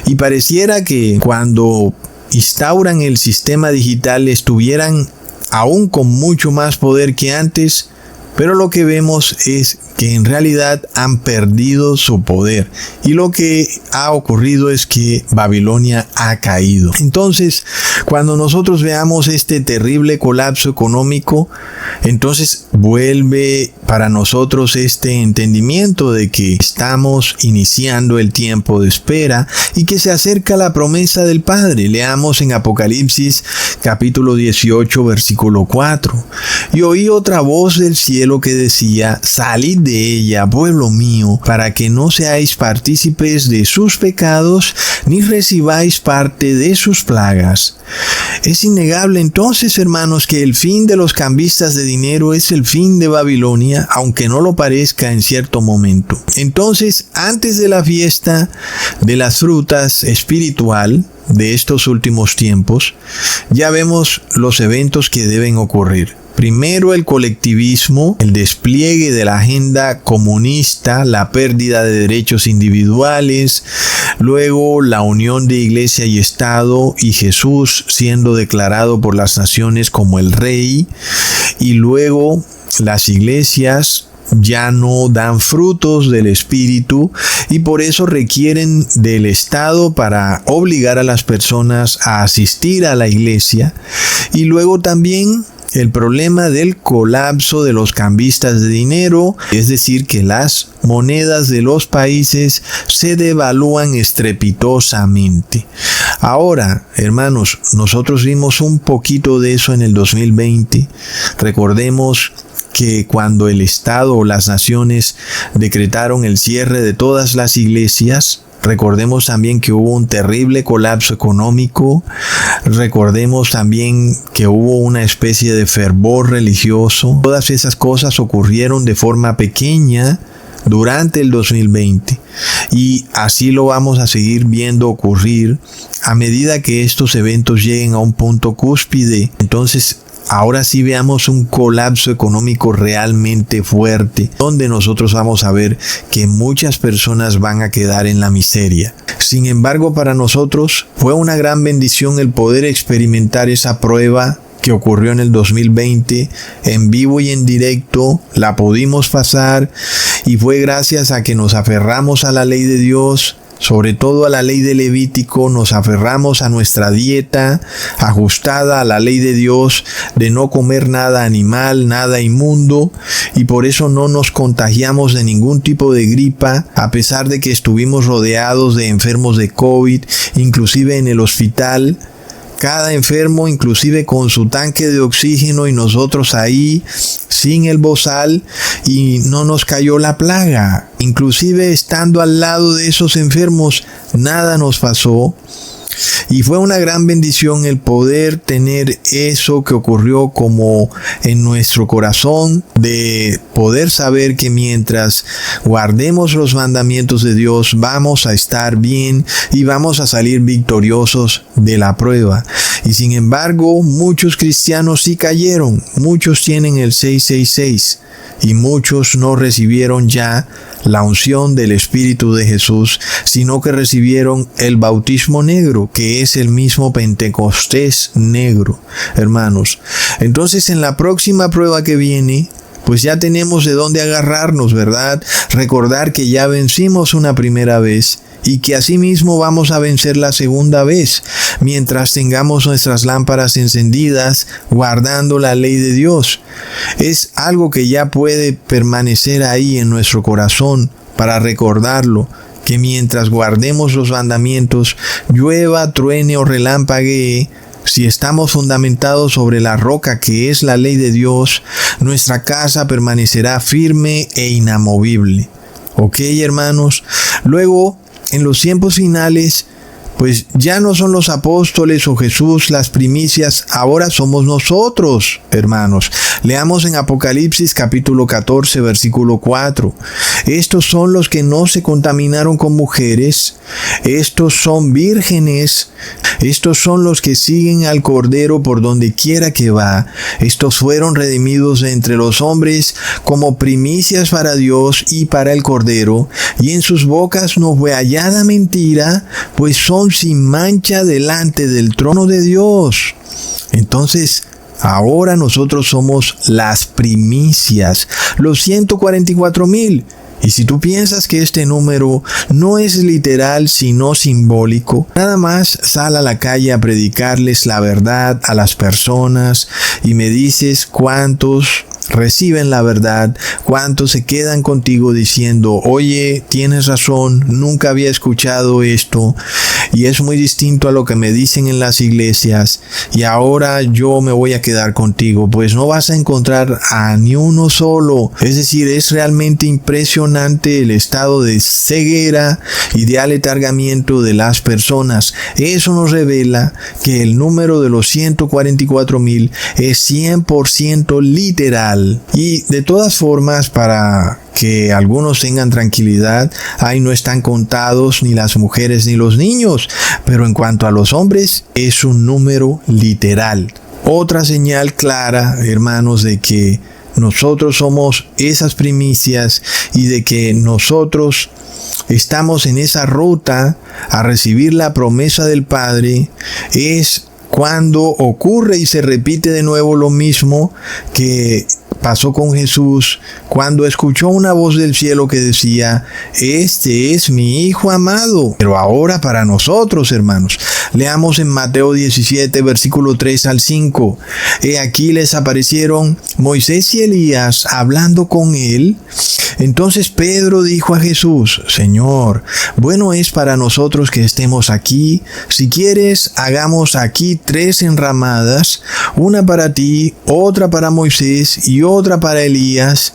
Y pareciera que cuando instauran el sistema digital estuvieran aún con mucho más poder que antes, pero lo que vemos es que en realidad han perdido su poder, y lo que ha ocurrido es que Babilonia ha caído. Entonces, cuando nosotros veamos este terrible colapso económico, entonces vuelve para nosotros este entendimiento de que estamos iniciando el tiempo de espera y que se acerca la promesa del Padre. Leamos en Apocalipsis capítulo 18 versículo 4. Y oí otra voz del cielo que decía: salid de ella, pueblo mío, para que no seáis partícipes de sus pecados, ni recibáis parte de sus plagas. Es innegable entonces, hermanos, que el fin de los cambistas de dinero es el fin de Babilonia, aunque no lo parezca en cierto momento. Entonces, antes de la fiesta de las frutas espiritual de estos últimos tiempos, ya vemos los eventos que deben ocurrir. Primero, el colectivismo, el despliegue de la agenda comunista, la pérdida de derechos individuales, luego la unión de iglesia y Estado y Jesús siendo declarado por las naciones como el Rey, y luego las iglesias ya no dan frutos del Espíritu y por eso requieren del Estado para obligar a las personas a asistir a la iglesia, y luego también el problema del colapso de los cambistas de dinero, es decir, que las monedas de los países se devalúan estrepitosamente. Ahora, hermanos, nosotros vimos un poquito de eso en el 2020. Recordemos que cuando el Estado o las naciones decretaron el cierre de todas las iglesias, recordemos también que hubo un terrible colapso económico. Recordemos también que hubo una especie de fervor religioso. Todas esas cosas ocurrieron de forma pequeña durante el 2020. Y así lo vamos a seguir viendo ocurrir a medida que estos eventos lleguen a un punto cúspide. Entonces, ahora sí veamos un colapso económico realmente fuerte, donde nosotros vamos a ver que muchas personas van a quedar en la miseria. Sin embargo, para nosotros fue una gran bendición el poder experimentar esa prueba que ocurrió en el 2020, en vivo y en directo. La pudimos pasar y fue gracias a que nos aferramos a la ley de Dios, sobre todo a la ley de Levítico, nos aferramos a nuestra dieta ajustada a la ley de Dios de no comer nada animal, nada inmundo, y por eso no nos contagiamos de ningún tipo de gripa, a pesar de que estuvimos rodeados de enfermos de COVID, inclusive en el hospital. Cada enfermo, inclusive con su tanque de oxígeno, y nosotros ahí sin el bozal, y no nos cayó la plaga. Inclusive estando al lado de esos enfermos, nada nos pasó. Y fue una gran bendición el poder tener eso que ocurrió como en nuestro corazón, de poder saber que mientras guardemos los mandamientos de Dios vamos a estar bien y vamos a salir victoriosos de la prueba. Y sin embargo, muchos cristianos sí cayeron, muchos tienen el 666 y muchos no recibieron ya la unción del Espíritu de Jesús, sino que recibieron el bautismo negro, que es el mismo Pentecostés negro, hermanos. Entonces, en la próxima prueba que viene, pues ya tenemos de dónde agarrarnos, ¿verdad? Recordar que ya vencimos una primera vez y que asimismo vamos a vencer la segunda vez, mientras tengamos nuestras lámparas encendidas, guardando la ley de Dios. Es algo que ya puede permanecer ahí en nuestro corazón para recordarlo, que mientras guardemos los mandamientos, llueva, truene o relampaguee, si estamos fundamentados sobre la roca que es la ley de Dios, nuestra casa permanecerá firme e inamovible. ¿Ok, hermanos? Luego, en los tiempos finales, pues ya no son los apóstoles o Jesús las primicias, ahora somos nosotros, hermanos. Leamos en Apocalipsis capítulo 14, versículo 4. Estos son los que no se contaminaron con mujeres, estos son vírgenes, estos son los que siguen al Cordero por donde quiera que va. Estos fueron redimidos de entre los hombres como primicias para Dios y para el Cordero, y en sus bocas no fue hallada mentira, pues son sin mancha delante del trono de Dios. Entonces, ahora nosotros somos las primicias, los 144,000. Y si tú piensas que este número no es literal sino simbólico, nada más sal a la calle a predicarles la verdad a las personas y me dices cuántos reciben la verdad, cuántos se quedan contigo diciendo, oye, tienes razón, nunca había escuchado esto y es muy distinto a lo que me dicen en las iglesias y ahora yo me voy a quedar contigo. Pues no vas a encontrar a ni uno solo. Es decir, es realmente impresionante el estado de ceguera y de aletargamiento de las personas. Eso nos revela que el número de los 144,000 es 100% literal. Y de todas formas, para que algunos tengan tranquilidad, ahí no están contados ni las mujeres ni los niños, pero en cuanto a los hombres es un número literal. Otra señal clara, hermanos, de que nosotros somos esas primicias y de que nosotros estamos en esa ruta a recibir la promesa del Padre, es cuando ocurre y se repite de nuevo lo mismo que pasó con Jesús, cuando escuchó una voz del cielo que decía, este es mi Hijo amado. Pero ahora para nosotros, hermanos, leamos en Mateo 17, versículo 3 al 5. He aquí les aparecieron Moisés y Elías hablando con él. Entonces Pedro dijo a Jesús, Señor, bueno es para nosotros que estemos aquí. Si quieres, hagamos aquí 3 enramadas, una para ti, otra para Moisés y otra para Elías.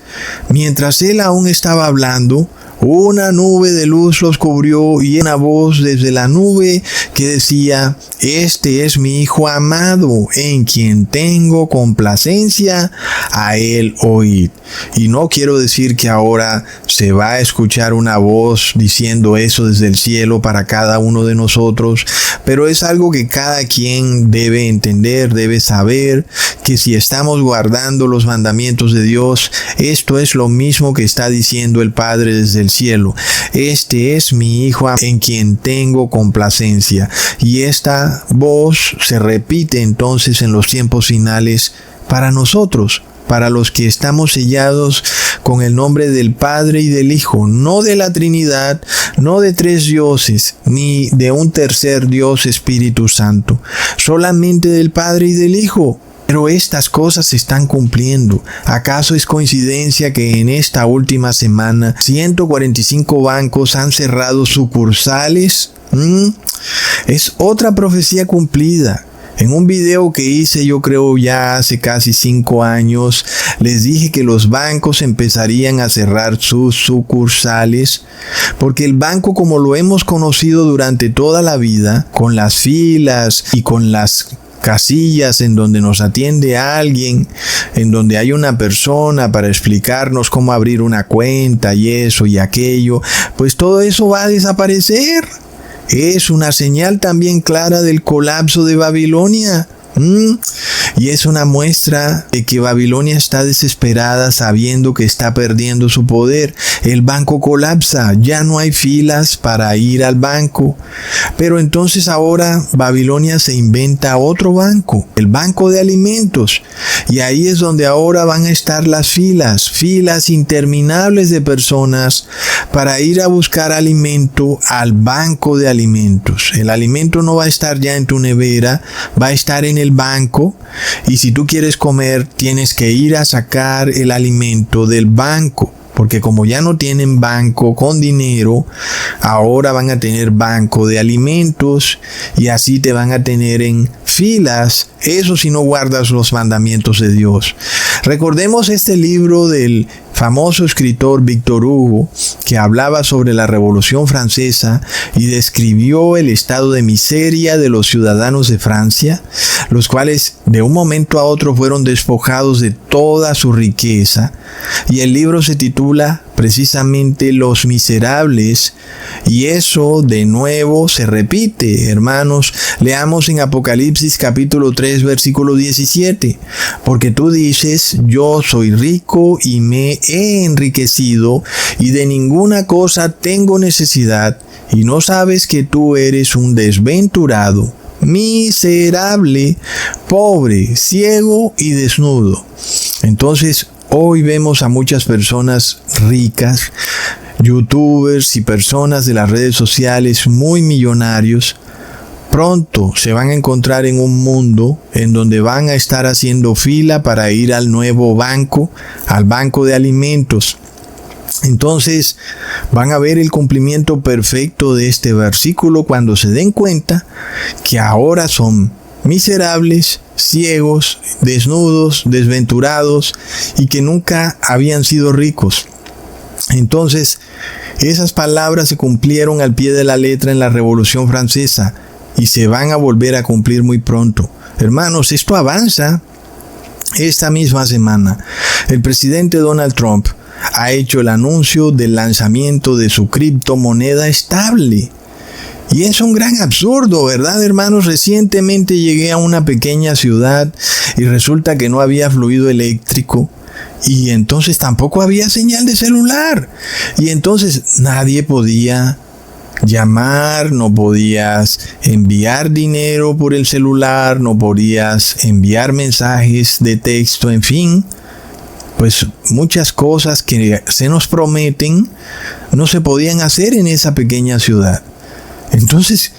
Mientras él aún estaba hablando, una nube de luz los cubrió y una voz desde la nube que decía, este es mi Hijo amado, en quien tengo complacencia, a él oíd. Y no quiero decir que ahora se va a escuchar una voz diciendo eso desde el cielo para cada uno de nosotros, pero es algo que cada quien debe entender, debe saber que si estamos guardando los mandamientos de Dios, esto es lo mismo que está diciendo el Padre desde el cielo. Este es mi Hijo en quien tengo complacencia. Y esta voz se repite entonces en los tiempos finales para nosotros, para los que estamos sellados con el nombre del Padre y del Hijo, no de la Trinidad, no de tres dioses, ni de un tercer Dios Espíritu Santo, solamente del Padre y del Hijo. Pero estas cosas se están cumpliendo. ¿Acaso es coincidencia que en esta última semana 145 bancos han cerrado sucursales? Es otra profecía cumplida. En un video que hice, yo creo ya hace casi 5 años, les dije que los bancos empezarían a cerrar sus sucursales, porque el banco, como lo hemos conocido durante toda la vida, con las filas y con las casillas en donde nos atiende alguien, en donde hay una persona para explicarnos cómo abrir una cuenta y eso y aquello, pues todo eso va a desaparecer. Es una señal también clara del colapso de Babilonia. Y es una muestra de que Babilonia está desesperada sabiendo que está perdiendo su poder. El banco colapsa, ya no hay filas para ir al banco. Pero entonces ahora Babilonia se inventa otro banco, el banco de alimentos. Y ahí es donde ahora van a estar las filas interminables de personas para ir a buscar alimento al banco de alimentos. El alimento no va a estar ya en tu nevera, va a estar en el banco, y si tú quieres comer tienes que ir a sacar el alimento del banco, porque como ya no tienen banco con dinero, ahora van a tener banco de alimentos y así te van a tener en filas, eso si no guardas los mandamientos de Dios. Recordemos este libro del famoso escritor Víctor Hugo, que hablaba sobre la Revolución Francesa y describió el estado de miseria de los ciudadanos de Francia, los cuales de un momento a otro fueron despojados de toda su riqueza. Y el libro se titula precisamente Los Miserables, y eso de nuevo se repite, hermanos. Leamos en Apocalipsis capítulo 3 versículo 17, porque tú dices: yo soy rico y me he enriquecido y de ninguna cosa tengo necesidad, y no sabes que tú eres un desventurado, miserable, pobre, ciego y desnudo. Entonces, hoy vemos a muchas personas ricas, youtubers y personas de las redes sociales muy millonarios. Pronto se van a encontrar en un mundo en donde van a estar haciendo fila para ir al nuevo banco, al banco de alimentos. Entonces van a ver el cumplimiento perfecto de este versículo cuando se den cuenta que ahora son miserables, ciegos, desnudos, desventurados y que nunca habían sido ricos. Entonces, esas palabras se cumplieron al pie de la letra en la Revolución Francesa y se van a volver a cumplir muy pronto. Hermanos, esto avanza. Esta misma semana, el presidente Donald Trump ha hecho el anuncio del lanzamiento de su criptomoneda estable. Y es un gran absurdo, ¿verdad, hermanos? Recientemente llegué a una pequeña ciudad y resulta que no había fluido eléctrico y entonces tampoco había señal de celular. Y entonces nadie podía llamar, no podías enviar dinero por el celular, no podías enviar mensajes de texto, en fin. Pues muchas cosas que se nos prometen no se podían hacer en esa pequeña ciudad. Entonces,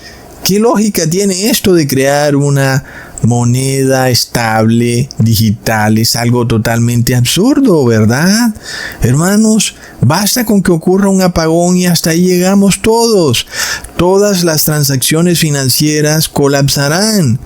¿qué lógica tiene esto de crear una moneda estable, digital? Es algo totalmente absurdo, ¿verdad? Hermanos, basta con que ocurra un apagón y hasta ahí llegamos todos. Todas las transacciones financieras colapsarán.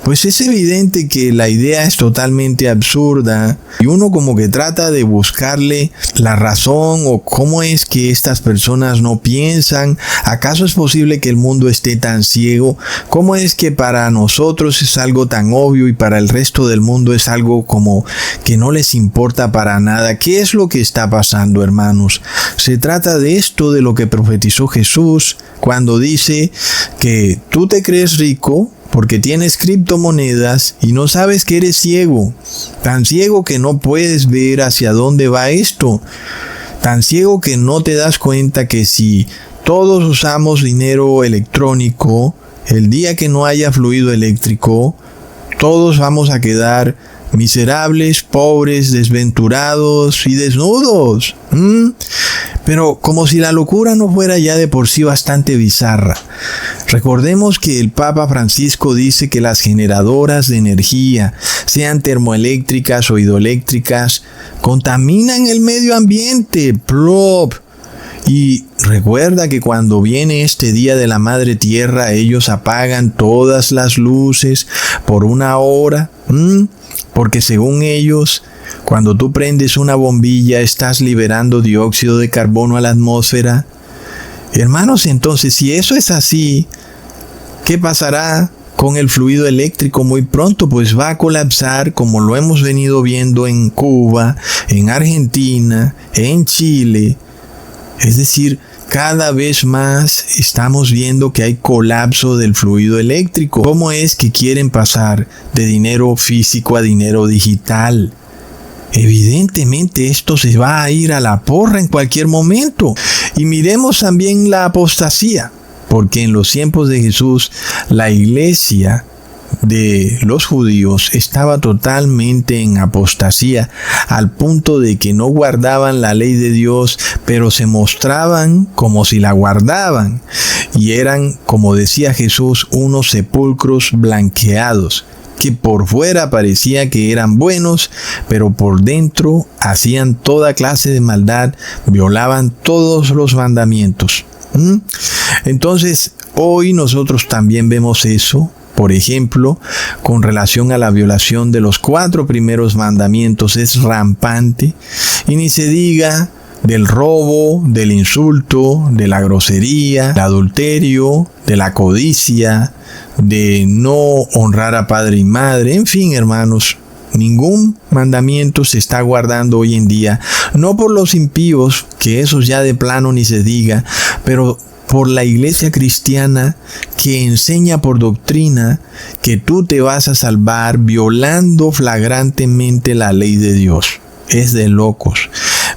Pues es evidente que la idea es totalmente absurda y uno como que trata de buscarle la razón o cómo es que estas personas no piensan. ¿Acaso es posible que el mundo esté tan ciego? ¿Cómo es que para nosotros es algo tan obvio y para el resto del mundo es algo como que no les importa para nada? ¿Qué es lo que está pasando, hermanos? Se trata de esto de lo que profetizó Jesús cuando dice que tú te crees rico porque tienes criptomonedas y no sabes que eres ciego, tan ciego que no puedes ver hacia dónde va esto, tan ciego que no te das cuenta que si todos usamos dinero electrónico, el día que no haya fluido eléctrico, todos vamos a quedar miserables, pobres, desventurados y desnudos. Pero como si la locura no fuera ya de por sí bastante bizarra. Recordemos que el Papa Francisco dice que las generadoras de energía, sean termoeléctricas o hidroeléctricas, contaminan el medio ambiente. ¡Plop! Y recuerda que cuando viene este día de la Madre Tierra, ellos apagan todas las luces por una hora, porque según ellos, cuando tú prendes una bombilla, estás liberando dióxido de carbono a la atmósfera. Hermanos, entonces, si eso es así, ¿qué pasará con el fluido eléctrico? Muy pronto pues va a colapsar, como lo hemos venido viendo en Cuba, en Argentina, en Chile. Es decir, cada vez más estamos viendo que hay colapso del fluido eléctrico. ¿Cómo es que quieren pasar de dinero físico a dinero digital? Evidentemente esto se va a ir a la porra en cualquier momento. Y miremos también la apostasía, porque en los tiempos de Jesús la iglesia de los judíos estaba totalmente en apostasía, al punto de que no guardaban la ley de Dios, pero se mostraban como si la guardaban, y eran, como decía Jesús, unos sepulcros blanqueados, que por fuera parecía que eran buenos, pero por dentro hacían toda clase de maldad, violaban todos los mandamientos. Entonces, hoy nosotros también vemos eso. Por ejemplo, con relación a la violación de los 4 primeros mandamientos, es rampante. Y ni se diga del robo, del insulto, de la grosería, del adulterio, de la codicia, de no honrar a padre y madre. En fin, hermanos, ningún mandamiento se está guardando hoy en día. No por los impíos, que esos ya de plano ni se diga, pero por la iglesia cristiana, que enseña por doctrina que tú te vas a salvar violando flagrantemente la ley de Dios. Es de locos.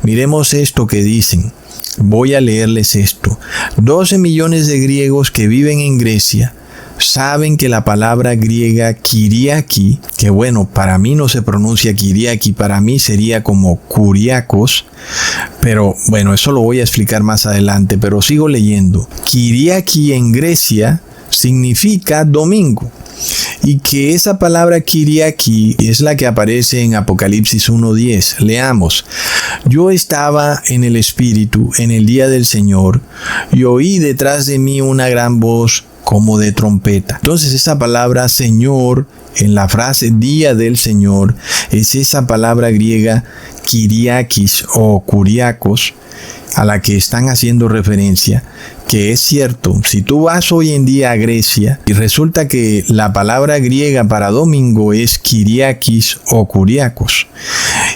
Miremos esto que dicen. Voy a leerles esto. 12 millones de griegos que viven en Grecia saben que la palabra griega Kyriaki, que bueno, para mí no se pronuncia Kyriaki, para mí sería como Kuriakos, pero bueno, eso lo voy a explicar más adelante, pero sigo leyendo. Kyriaki en Grecia significa domingo, y que esa palabra Kyriaki es la que aparece en Apocalipsis 1:10. Leamos. Yo estaba en el Espíritu en el día del Señor, y oí detrás de mí una gran voz como de trompeta. Entonces esa palabra Señor en la frase día del Señor es esa palabra griega Kyriakis o Kuriakos, a la que están haciendo referencia, que es cierto. Si tú vas hoy en día a Grecia y resulta que la palabra griega para domingo es Kyriakis o Kuriakos,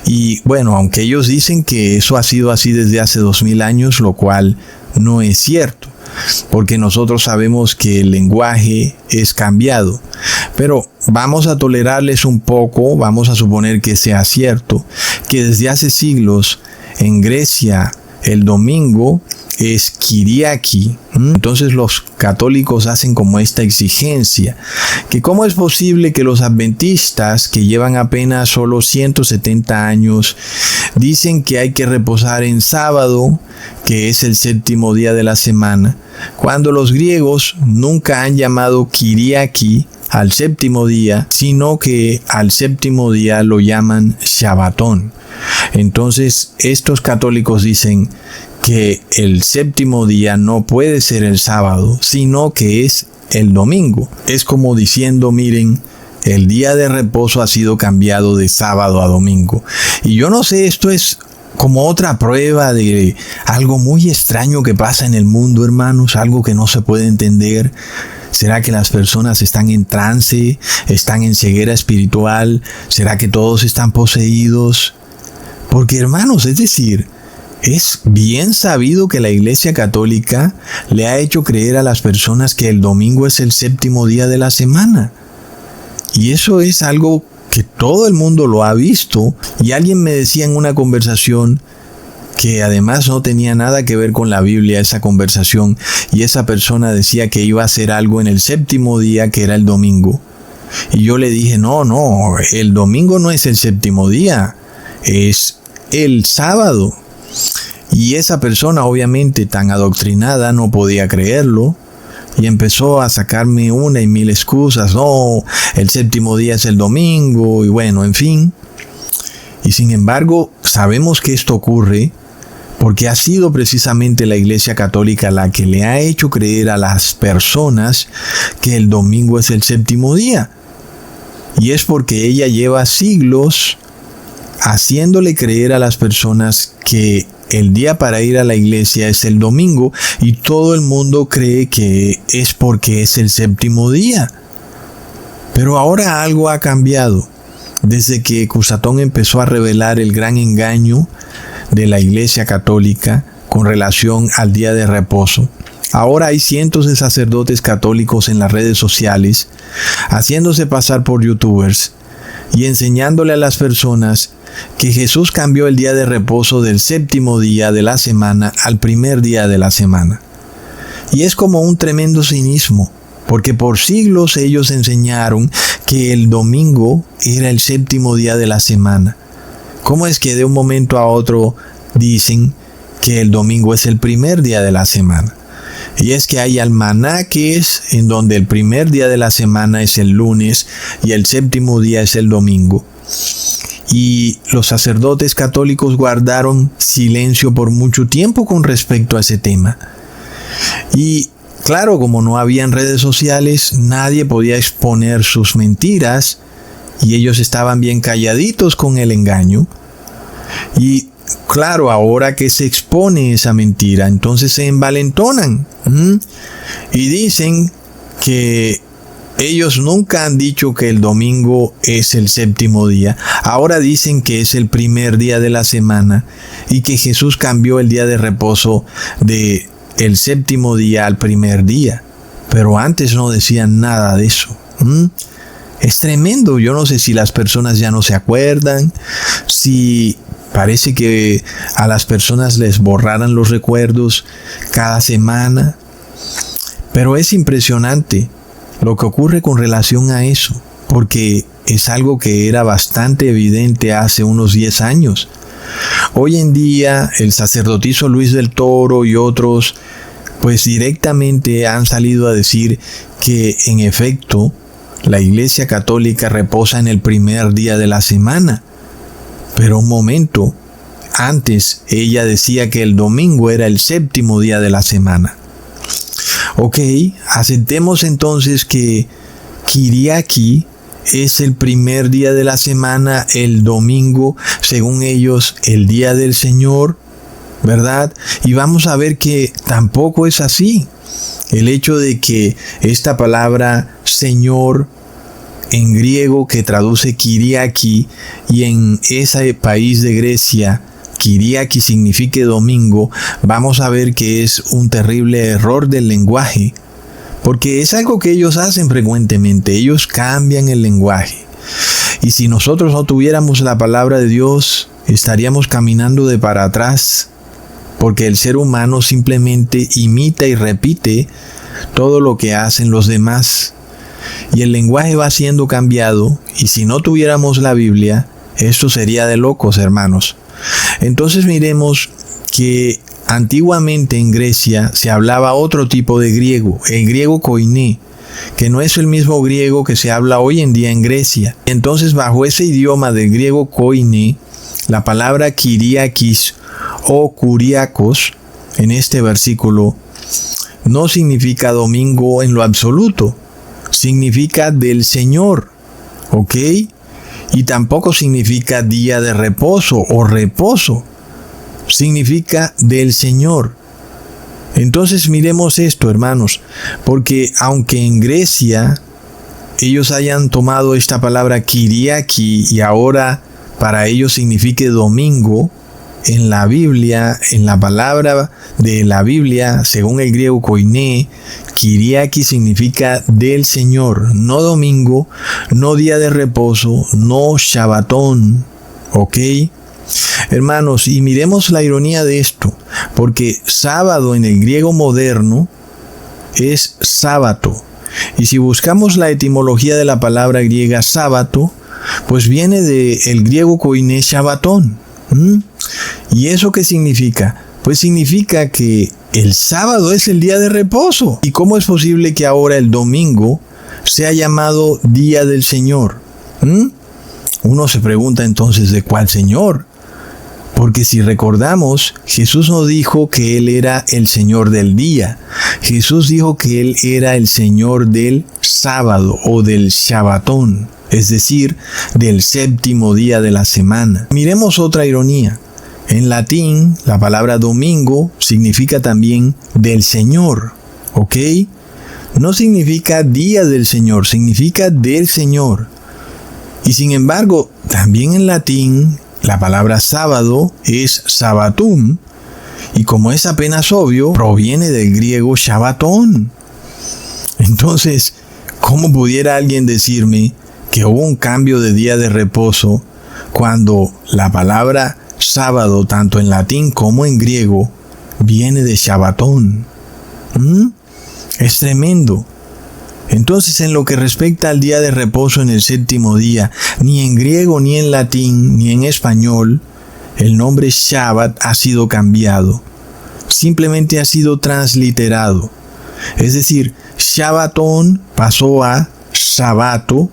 y bueno, aunque ellos dicen que eso ha sido así desde hace 2000 años, lo cual no es cierto, porque nosotros sabemos que el lenguaje es cambiado. Pero vamos a tolerarles un poco, vamos a suponer que sea cierto, que desde hace siglos en Grecia el domingo es Kyriaki. Entonces los católicos hacen como esta exigencia, que cómo es posible que los adventistas, que llevan apenas solo 170 años, dicen que hay que reposar en sábado, que es el 7º día de la semana, cuando los griegos nunca han llamado Kyriaki al 7º día, sino que al 7º día lo llaman Shabbatón. Entonces estos católicos dicen que el 7º día no puede ser el sábado, sino que es el domingo. Es como diciendo, miren, el día de reposo ha sido cambiado de sábado a domingo. Y yo no sé, esto es como otra prueba de algo muy extraño que pasa en el mundo, hermanos, algo que no se puede entender. ¿Será que las personas están en trance? ¿Están en ceguera espiritual? ¿Será que todos están poseídos? Porque, hermanos, es decir, es bien sabido que la Iglesia Católica le ha hecho creer a las personas que el domingo es el 7º día de la semana. Y eso es algo que todo el mundo lo ha visto. Y alguien me decía en una conversación que además no tenía nada que ver con la Biblia esa conversación, y esa persona decía que iba a hacer algo en el 7º día, que era el domingo. Y yo le dije, no, el domingo no es el séptimo día, es el sábado. Y esa persona, obviamente tan adoctrinada, no podía creerlo. Y empezó a sacarme una y mil excusas. No, el séptimo día es el domingo. Y bueno, en fin. Y sin embargo, sabemos que esto ocurre porque ha sido precisamente la Iglesia Católica la que le ha hecho creer a las personas que el domingo es el séptimo día. Y es porque ella lleva siglos haciéndole creer a las personas que el día para ir a la iglesia es el domingo, y todo el mundo cree que es porque es el séptimo día. Pero ahora algo ha cambiado. Desde que Cusatón empezó a revelar el gran engaño de la Iglesia Católica con relación al día de reposo, ahora hay cientos de sacerdotes católicos en las redes sociales haciéndose pasar por youtubers y enseñándole a las personas que Jesús cambió el día de reposo del séptimo día de la semana al primer día de la semana. Y es como un tremendo cinismo, porque por siglos ellos enseñaron que el domingo era el séptimo día de la semana. ¿Cómo es que de un momento a otro dicen que el domingo es el primer día de la semana? Y es que hay almanaques en donde el primer día de la semana es el lunes y el séptimo día es el domingo. Y los sacerdotes católicos guardaron silencio por mucho tiempo con respecto a ese tema. Y claro, como no habían redes sociales, nadie podía exponer sus mentiras y ellos estaban bien calladitos con el engaño. Y claro, ahora que se expone esa mentira, entonces se envalentonan y dicen que ellos nunca han dicho que el domingo es el séptimo día. Ahora dicen que es el primer día de la semana y que Jesús cambió el día de reposo de el séptimo día al primer día. Pero antes no decían nada de eso. Es tremendo. Yo no sé si las personas ya no se acuerdan, si parece que a las personas les borraran los recuerdos cada semana. Pero es impresionante lo que ocurre con relación a eso, porque es algo que era bastante evidente hace unos 10 años. Hoy en día el sacerdotisa Luis del Toro y otros pues directamente han salido a decir que en efecto la Iglesia Católica reposa en el primer día de la semana. Pero un momento, antes ella decía que el domingo era el séptimo día de la semana. Ok, aceptemos entonces que Kiriaki es el primer día de la semana, el domingo, según ellos, el día del Señor, ¿verdad? Y vamos a ver que tampoco es así. El hecho de que esta palabra Señor en griego, que traduce Kiriaki, y en ese país de Grecia Kiriaki signifique domingo, vamos a ver que es un terrible error del lenguaje, porque es algo que ellos hacen frecuentemente. Ellos cambian el lenguaje, y si nosotros no tuviéramos la palabra de Dios, estaríamos caminando de para atrás, porque el ser humano simplemente imita y repite todo lo que hacen los demás, y el lenguaje va siendo cambiado, y si no tuviéramos la Biblia, esto sería de locos, hermanos. Entonces miremos que antiguamente en Grecia se hablaba otro tipo de griego, el griego koiné, que no es el mismo griego que se habla hoy en día en Grecia. Entonces, bajo ese idioma del griego koiné, la palabra Kyriakis o Kuriakos en este versículo no significa domingo en lo absoluto, significa del Señor, ¿ok? Y tampoco significa día de reposo o reposo, significa del Señor. Entonces miremos esto, hermanos, porque aunque en Grecia ellos hayan tomado esta palabra Kyriaki y ahora para ellos signifique domingo, en la Biblia, en la palabra de la Biblia, según el griego koiné, Kyriaki significa del Señor, no domingo, no día de reposo, no Shabbatón, ¿ok? Hermanos, y miremos la ironía de esto, porque sábado en el griego moderno es sábato, Y si buscamos la etimología de la palabra griega sábado, pues viene del griego koiné Shabbatón. ¿Y eso qué significa? Pues significa que el sábado es el día de reposo. ¿Y cómo es posible que ahora el domingo sea llamado Día del Señor? Uno se pregunta entonces, ¿de cuál Señor? Porque si recordamos, Jesús no dijo que Él era el Señor del día. Jesús dijo que Él era el Señor del sábado o del Shabbatón, es decir, del séptimo día de la semana. Miremos otra ironía. En latín, la palabra domingo significa también del Señor, ¿ok? No significa día del Señor, significa del Señor. Y sin embargo, también en latín, la palabra sábado es sabbatum, y como es apenas obvio, proviene del griego shabbatón. Entonces, ¿cómo pudiera alguien decirme que hubo un cambio de día de reposo cuando la palabra sábado, tanto en latín como en griego, viene de shabbatón? Es tremendo. Entonces, en lo que respecta al día de reposo en el séptimo día, ni en griego, ni en latín, ni en español, el nombre Shabbat ha sido cambiado. Simplemente ha sido transliterado. Es decir, Shabbatón pasó a Sabato,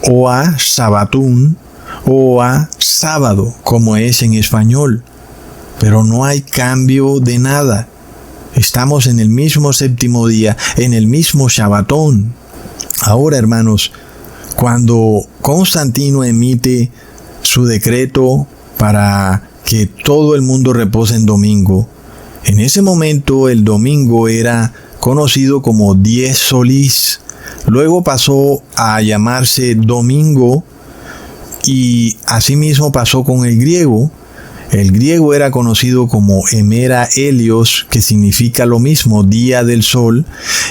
o a Sabatún, o a sábado, como es en español. Pero no hay cambio de nada. Estamos en el mismo séptimo día, en el mismo Shabbatón. Ahora, hermanos, cuando Constantino emite su decreto para que todo el mundo repose en domingo, en ese momento el domingo era conocido como Dies Solis. Luego pasó a llamarse domingo y asimismo pasó con el griego. El griego era conocido como Hemera Helios, que significa lo mismo, día del sol,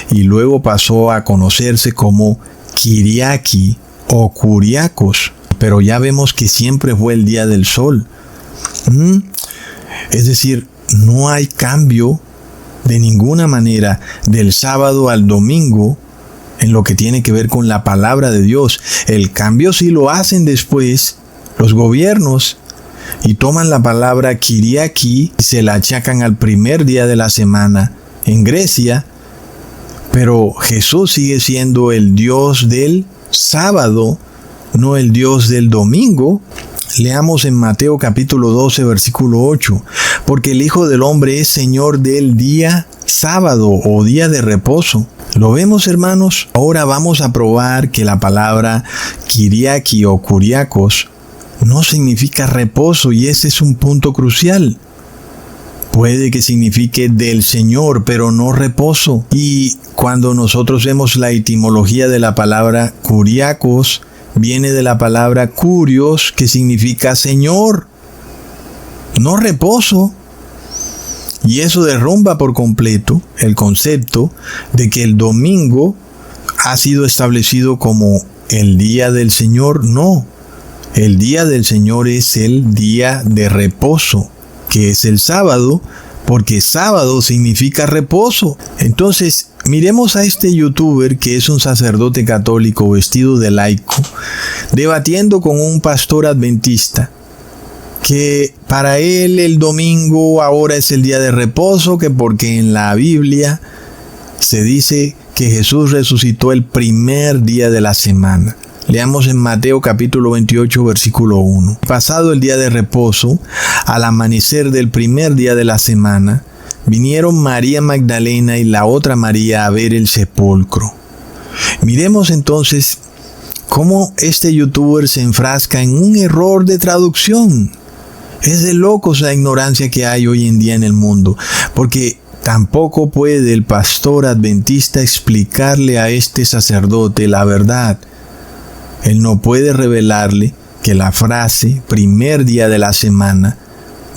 y luego pasó a conocerse como Kyriaki o Kuriakos, pero ya vemos que siempre fue el día del sol. Es decir, no hay cambio de ninguna manera del sábado al domingo en lo que tiene que ver con la palabra de Dios. El cambio sí lo hacen después los gobiernos, y toman la palabra Kyriaki y se la achacan al primer día de la semana en Grecia, pero Jesús sigue siendo el Dios del sábado, no el Dios del domingo. Leamos en Mateo capítulo 12, versículo 8, porque el Hijo del Hombre es Señor del día sábado o día de reposo. ¿Lo vemos, hermanos? Ahora vamos a probar que la palabra Kyriaki o Kuriakos no significa reposo, y ese es un punto crucial. Puede que signifique del Señor, pero no reposo. Y cuando nosotros vemos la etimología de la palabra Kuriakos, viene de la palabra Kurios, que significa Señor, no reposo. Y eso derrumba por completo el concepto de que el domingo ha sido establecido como el día del Señor. No. El día del Señor es el día de reposo, que es el sábado, porque sábado significa reposo. Entonces, miremos a este youtuber que es un sacerdote católico vestido de laico, debatiendo con un pastor adventista, que para él el domingo ahora es el día de reposo, que porque en la Biblia se dice que Jesús resucitó el primer día de la semana. Leamos en Mateo capítulo 28, versículo 1. Pasado el día de reposo, al amanecer del primer día de la semana, vinieron María Magdalena y la otra María a ver el sepulcro. Miremos entonces cómo este youtuber se enfrasca en un error de traducción. Es de locos la ignorancia que hay hoy en día en el mundo, porque tampoco puede el pastor adventista explicarle a este sacerdote la verdad. Él no puede revelarle que la frase primer día de la semana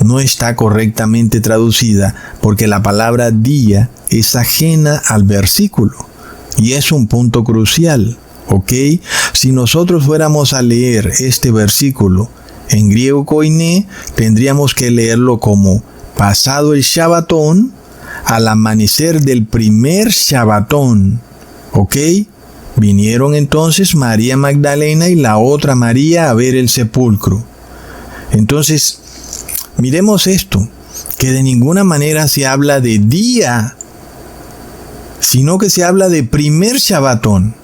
no está correctamente traducida, porque la palabra día es ajena al versículo, y es un punto crucial, ¿ok? Si nosotros fuéramos a leer este versículo en griego koiné, tendríamos que leerlo como pasado el Shabbatón, al amanecer del primer Shabbatón, ¿Ok? Vinieron entonces María Magdalena y la otra María a ver el sepulcro. Entonces, miremos esto, que de ninguna manera se habla de día, sino que se habla de primer Shabbatón.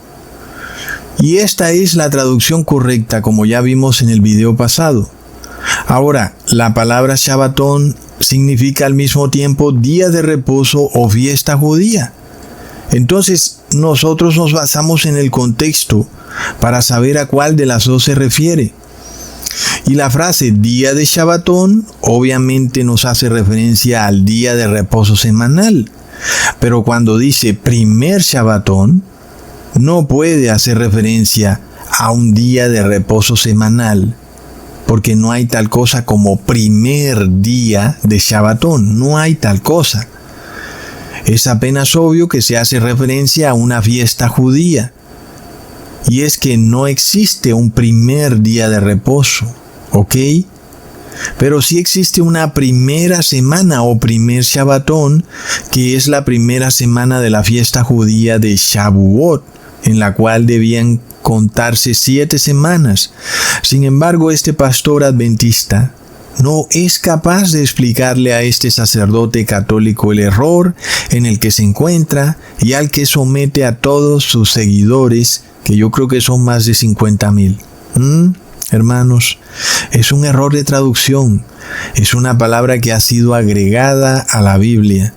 Y esta es la traducción correcta, como ya vimos en el video pasado. Ahora, la palabra Shabbatón significa al mismo tiempo día de reposo o fiesta judía. Entonces, nosotros nos basamos en el contexto para saber a cuál de las dos se refiere. Y la frase día de Shabbatón obviamente nos hace referencia al día de reposo semanal. Pero cuando dice primer Shabbatón, no puede hacer referencia a un día de reposo semanal, porque no hay tal cosa como primer día de Shabbatón, no hay tal cosa. Es apenas obvio que se hace referencia a una fiesta judía, y es que no existe un primer día de reposo, ¿ok? Pero sí existe una primera semana o primer Shabbatón, que es la primera semana de la fiesta judía de Shavuot, en la cual debían contarse 7 semanas. Sin embargo, este pastor adventista no es capaz de explicarle a este sacerdote católico el error en el que se encuentra y al que somete a todos sus seguidores, que yo creo que son más de 50,000. Hermanos, es un error de traducción. Es una palabra que ha sido agregada a la Biblia.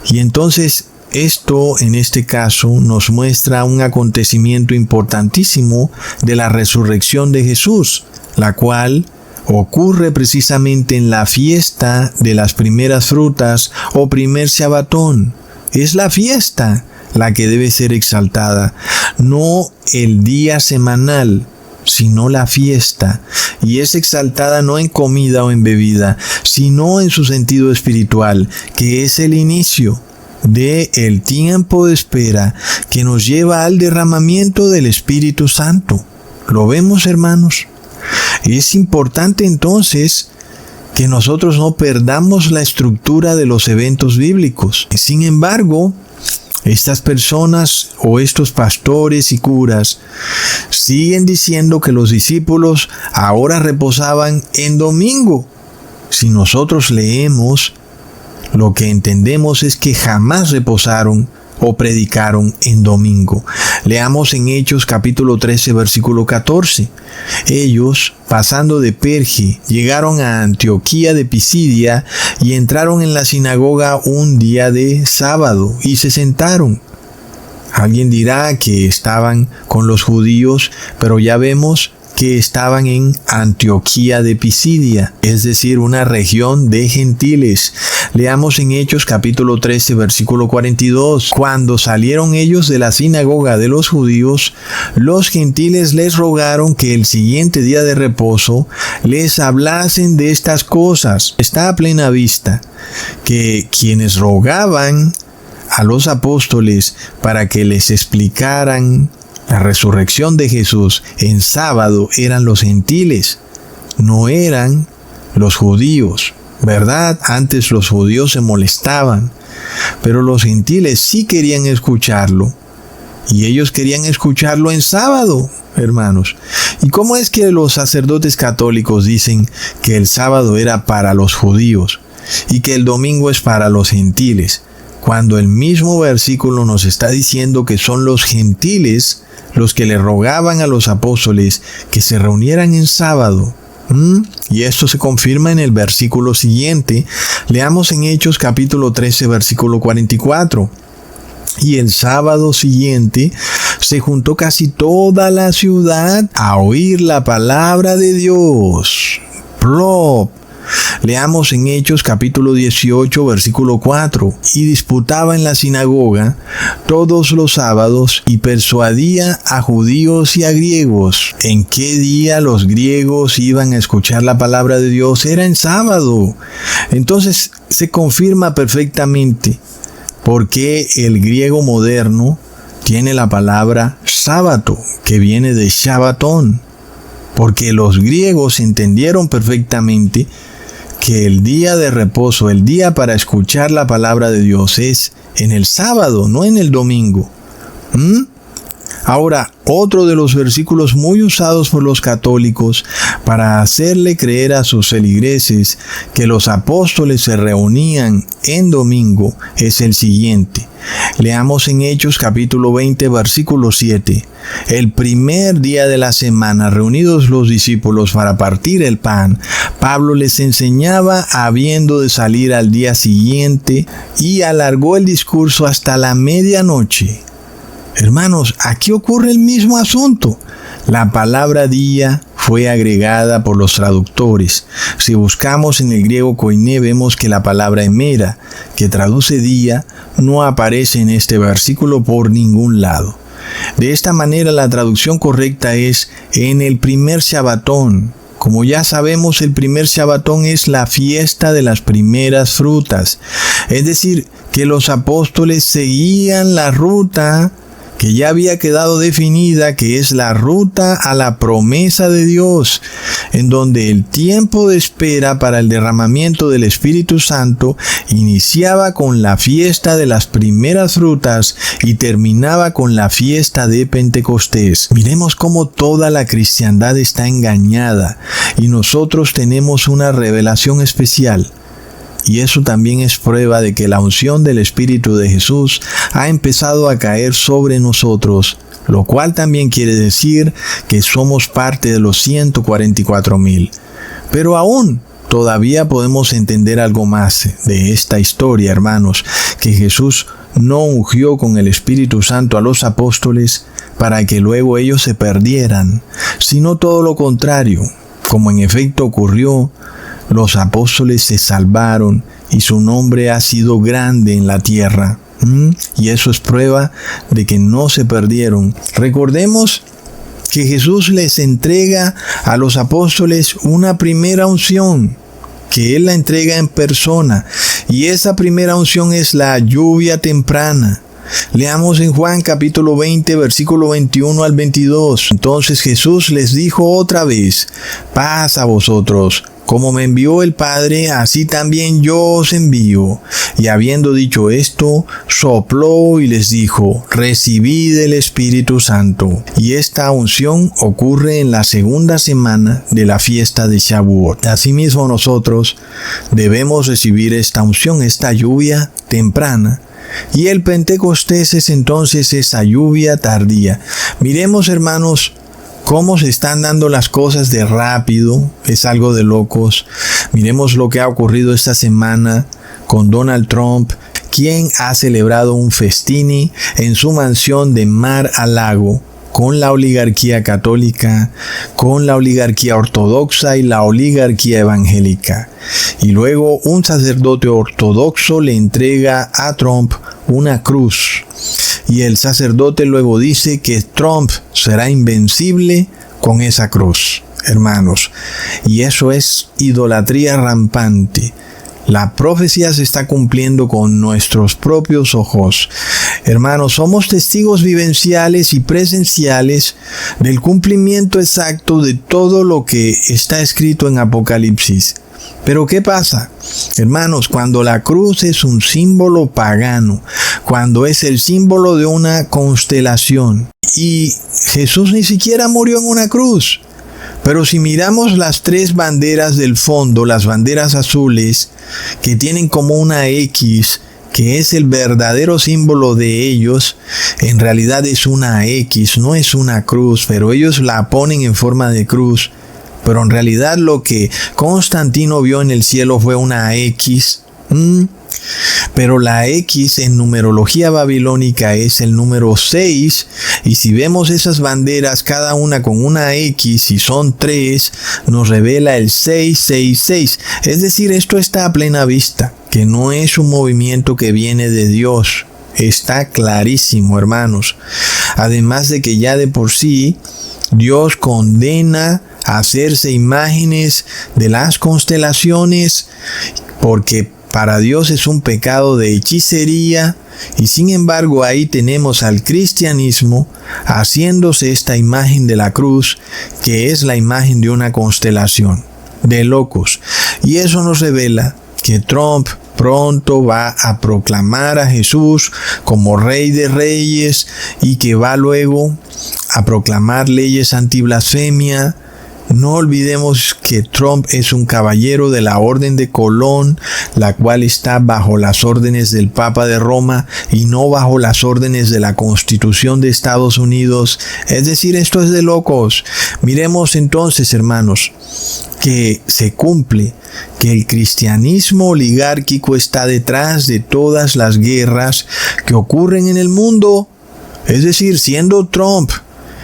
Y entonces, esto en este caso nos muestra un acontecimiento importantísimo de la resurrección de Jesús, la cual ocurre precisamente en la fiesta de las primeras frutas o primer Shabbatón. Es la fiesta la que debe ser exaltada, no el día semanal, sino la fiesta, y es exaltada no en comida o en bebida, sino en su sentido espiritual, que es el inicio de el tiempo de espera que nos lleva al derramamiento del Espíritu Santo. ¿Lo vemos, hermanos? Es importante entonces que nosotros no perdamos la estructura de los eventos bíblicos. Sin embargo, estas personas o estos pastores y curas siguen diciendo que los discípulos ahora reposaban en domingo. Si nosotros leemos, lo que entendemos es que jamás reposaron o predicaron en domingo. Leamos en Hechos capítulo 13, versículo 14. Ellos, pasando de Perge, llegaron a Antioquía de Pisidia y entraron en la sinagoga un día de sábado y se sentaron. Alguien dirá que estaban con los judíos, pero ya vemos que estaban en Antioquía de Pisidia, es decir, una región de gentiles. Leamos en Hechos capítulo 13, versículo 42. Cuando salieron ellos de la sinagoga de los judíos, los gentiles les rogaron que el siguiente día de reposo les hablasen de estas cosas. Está a plena vista que quienes rogaban a los apóstoles para que les explicaran la resurrección de Jesús en sábado eran los gentiles, no eran los judíos, ¿verdad? Antes los judíos se molestaban, pero los gentiles sí querían escucharlo, y ellos querían escucharlo en sábado, hermanos. ¿Y cómo es que los sacerdotes católicos dicen que el sábado era para los judíos y que el domingo es para los gentiles, cuando el mismo versículo nos está diciendo que son los gentiles los que le rogaban a los apóstoles que se reunieran en sábado? Y esto se confirma en el versículo siguiente. Leamos en Hechos capítulo 13, versículo 44. Y el sábado siguiente se juntó casi toda la ciudad a oír la palabra de Dios. Plop. Leamos en Hechos capítulo 18, versículo 4. Y disputaba en la sinagoga todos los sábados y persuadía a judíos y a griegos. ¿En qué día los griegos iban a escuchar la palabra de Dios? Era en sábado. Entonces se confirma perfectamente por qué el griego moderno tiene la palabra sábado, que viene de Shabbatón. Porque los griegos entendieron perfectamente que el día de reposo, el día para escuchar la palabra de Dios es en el sábado, no en el domingo. Ahora, otro de los versículos muy usados por los católicos para hacerle creer a sus feligreses que los apóstoles se reunían en domingo es el siguiente. Leamos en Hechos capítulo 20, versículo 7. El primer día de la semana, reunidos los discípulos para partir el pan, Pablo les enseñaba habiendo de salir al día siguiente y alargó el discurso hasta la medianoche. Hermanos, aquí ocurre el mismo asunto. La palabra día fue agregada por los traductores. Si buscamos en el griego koiné, vemos que la palabra emera, que traduce día, no aparece en este versículo por ningún lado. De esta manera, la traducción correcta es en el primer Shabbatón. Como ya sabemos, el primer Shabbatón es la fiesta de las primeras frutas. Es decir, que los apóstoles seguían la ruta que ya había quedado definida, que es la ruta a la promesa de Dios, en donde el tiempo de espera para el derramamiento del Espíritu Santo iniciaba con la fiesta de las primeras frutas y terminaba con la fiesta de Pentecostés. Miremos cómo toda la cristiandad está engañada y nosotros tenemos una revelación especial. Y eso también es prueba de que la unción del Espíritu de Jesús ha empezado a caer sobre nosotros, lo cual también quiere decir que somos parte de los 144,000. Pero aún todavía podemos entender algo más de esta historia, hermanos, que Jesús no ungió con el Espíritu Santo a los apóstoles para que luego ellos se perdieran, sino todo lo contrario, como en efecto ocurrió. Los apóstoles se salvaron y su nombre ha sido grande en la tierra. Y eso es prueba de que no se perdieron. Recordemos que Jesús les entrega a los apóstoles una primera unción, que Él la entrega en persona. Y esa primera unción es la lluvia temprana. Leamos en Juan capítulo 20, versículo 21 al 22. Entonces Jesús les dijo otra vez: paz a vosotros. Como me envió el Padre, así también yo os envío. Y habiendo dicho esto, sopló y les dijo: recibid el Espíritu Santo. Y esta unción ocurre en la segunda semana de la fiesta de Shavuot. Asimismo nosotros debemos recibir esta unción, esta lluvia temprana. Y el Pentecostés es entonces esa lluvia tardía. Miremos, hermanos, cómo se están dando las cosas de rápido. Es algo de locos. Miremos lo que ha ocurrido esta semana con Donald Trump, quien ha celebrado un festín en su mansión de Mar-a-Lago con la oligarquía católica, con la oligarquía ortodoxa y la oligarquía evangélica. Y luego un sacerdote ortodoxo le entrega a Trump una cruz. Y el sacerdote luego dice que Trump será invencible con esa cruz, hermanos. Y eso es idolatría rampante. La profecía se está cumpliendo con nuestros propios ojos. Hermanos, somos testigos vivenciales y presenciales del cumplimiento exacto de todo lo que está escrito en Apocalipsis. Pero ¿qué pasa? Hermanos, cuando la cruz es un símbolo pagano, cuando es el símbolo de una constelación, y Jesús ni siquiera murió en una cruz. Pero si miramos las tres banderas del fondo, las banderas azules, que tienen como una X, que es el verdadero símbolo de ellos, en realidad es una X, no es una cruz, pero ellos la ponen en forma de cruz. Pero en realidad lo que Constantino vio en el cielo fue una X. Pero la X en numerología babilónica es el número 6. Y si vemos esas banderas, cada una con una X, y son 3, nos revela el 666. Es decir, esto está a plena vista, que no es un movimiento que viene de Dios. Está clarísimo, hermanos. Además de que ya de por sí, Dios condena a hacerse imágenes de las constelaciones, porque para Dios es un pecado de hechicería, y sin embargo ahí tenemos al cristianismo haciéndose esta imagen de la cruz, que es la imagen de una constelación. De locos. Y eso nos revela que Trump pronto va a proclamar a Jesús como Rey de Reyes y que va luego a proclamar leyes antiblasfemia. No olvidemos que Trump es un caballero de la Orden de Colón, la cual está bajo las órdenes del Papa de Roma y no bajo las órdenes de la Constitución de Estados Unidos. Es decir, esto es de locos. Miremos entonces, hermanos, que se cumple que el cristianismo oligárquico está detrás de todas las guerras que ocurren en el mundo. Es decir, siendo Trump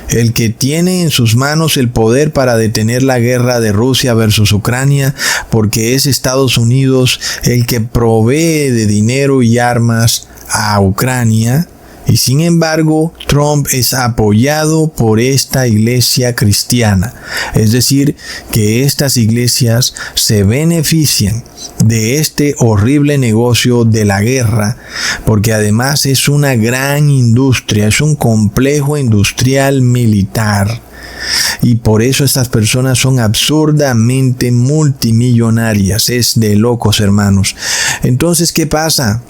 el que tiene en sus manos el poder para detener la guerra de Rusia versus Ucrania, porque es Estados Unidos el que provee de dinero y armas a Ucrania, y sin embargo Trump es apoyado por esta iglesia cristiana. Es decir, que estas iglesias se benefician de este horrible negocio de la guerra, porque además es una gran industria, es un complejo industrial militar. Y por eso estas personas son absurdamente multimillonarias. Es de locos, hermanos. Entonces, ¿qué pasa?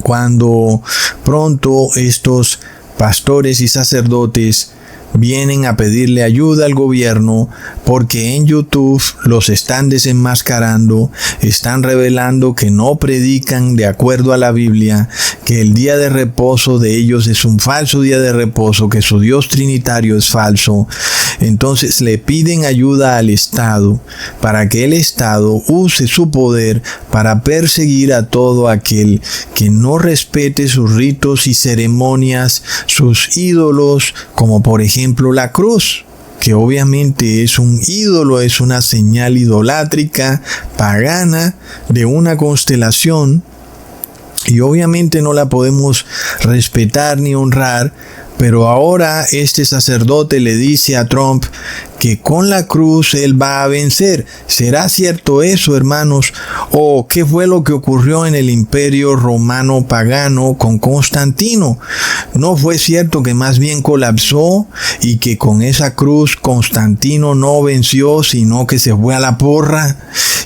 Cuando pronto estos pastores y sacerdotes vienen a pedirle ayuda al gobierno porque en YouTube los están desenmascarando, están revelando que no predican de acuerdo a la Biblia, que el día de reposo de ellos es un falso día de reposo, que su Dios trinitario es falso. Entonces le piden ayuda al Estado para que el Estado use su poder para perseguir a todo aquel que no respete sus ritos y ceremonias, sus ídolos, como por ejemplo la cruz, que obviamente es un ídolo, es una señal idolátrica, pagana, de una constelación, y obviamente no la podemos respetar ni honrar. Pero ahora este sacerdote le dice a Trump que con la cruz él va a vencer. ¿Será cierto eso, hermanos? ¿O qué fue lo que ocurrió en el Imperio Romano pagano con Constantino? ¿No fue cierto que más bien colapsó y que con esa cruz Constantino no venció, sino que se fue a la porra?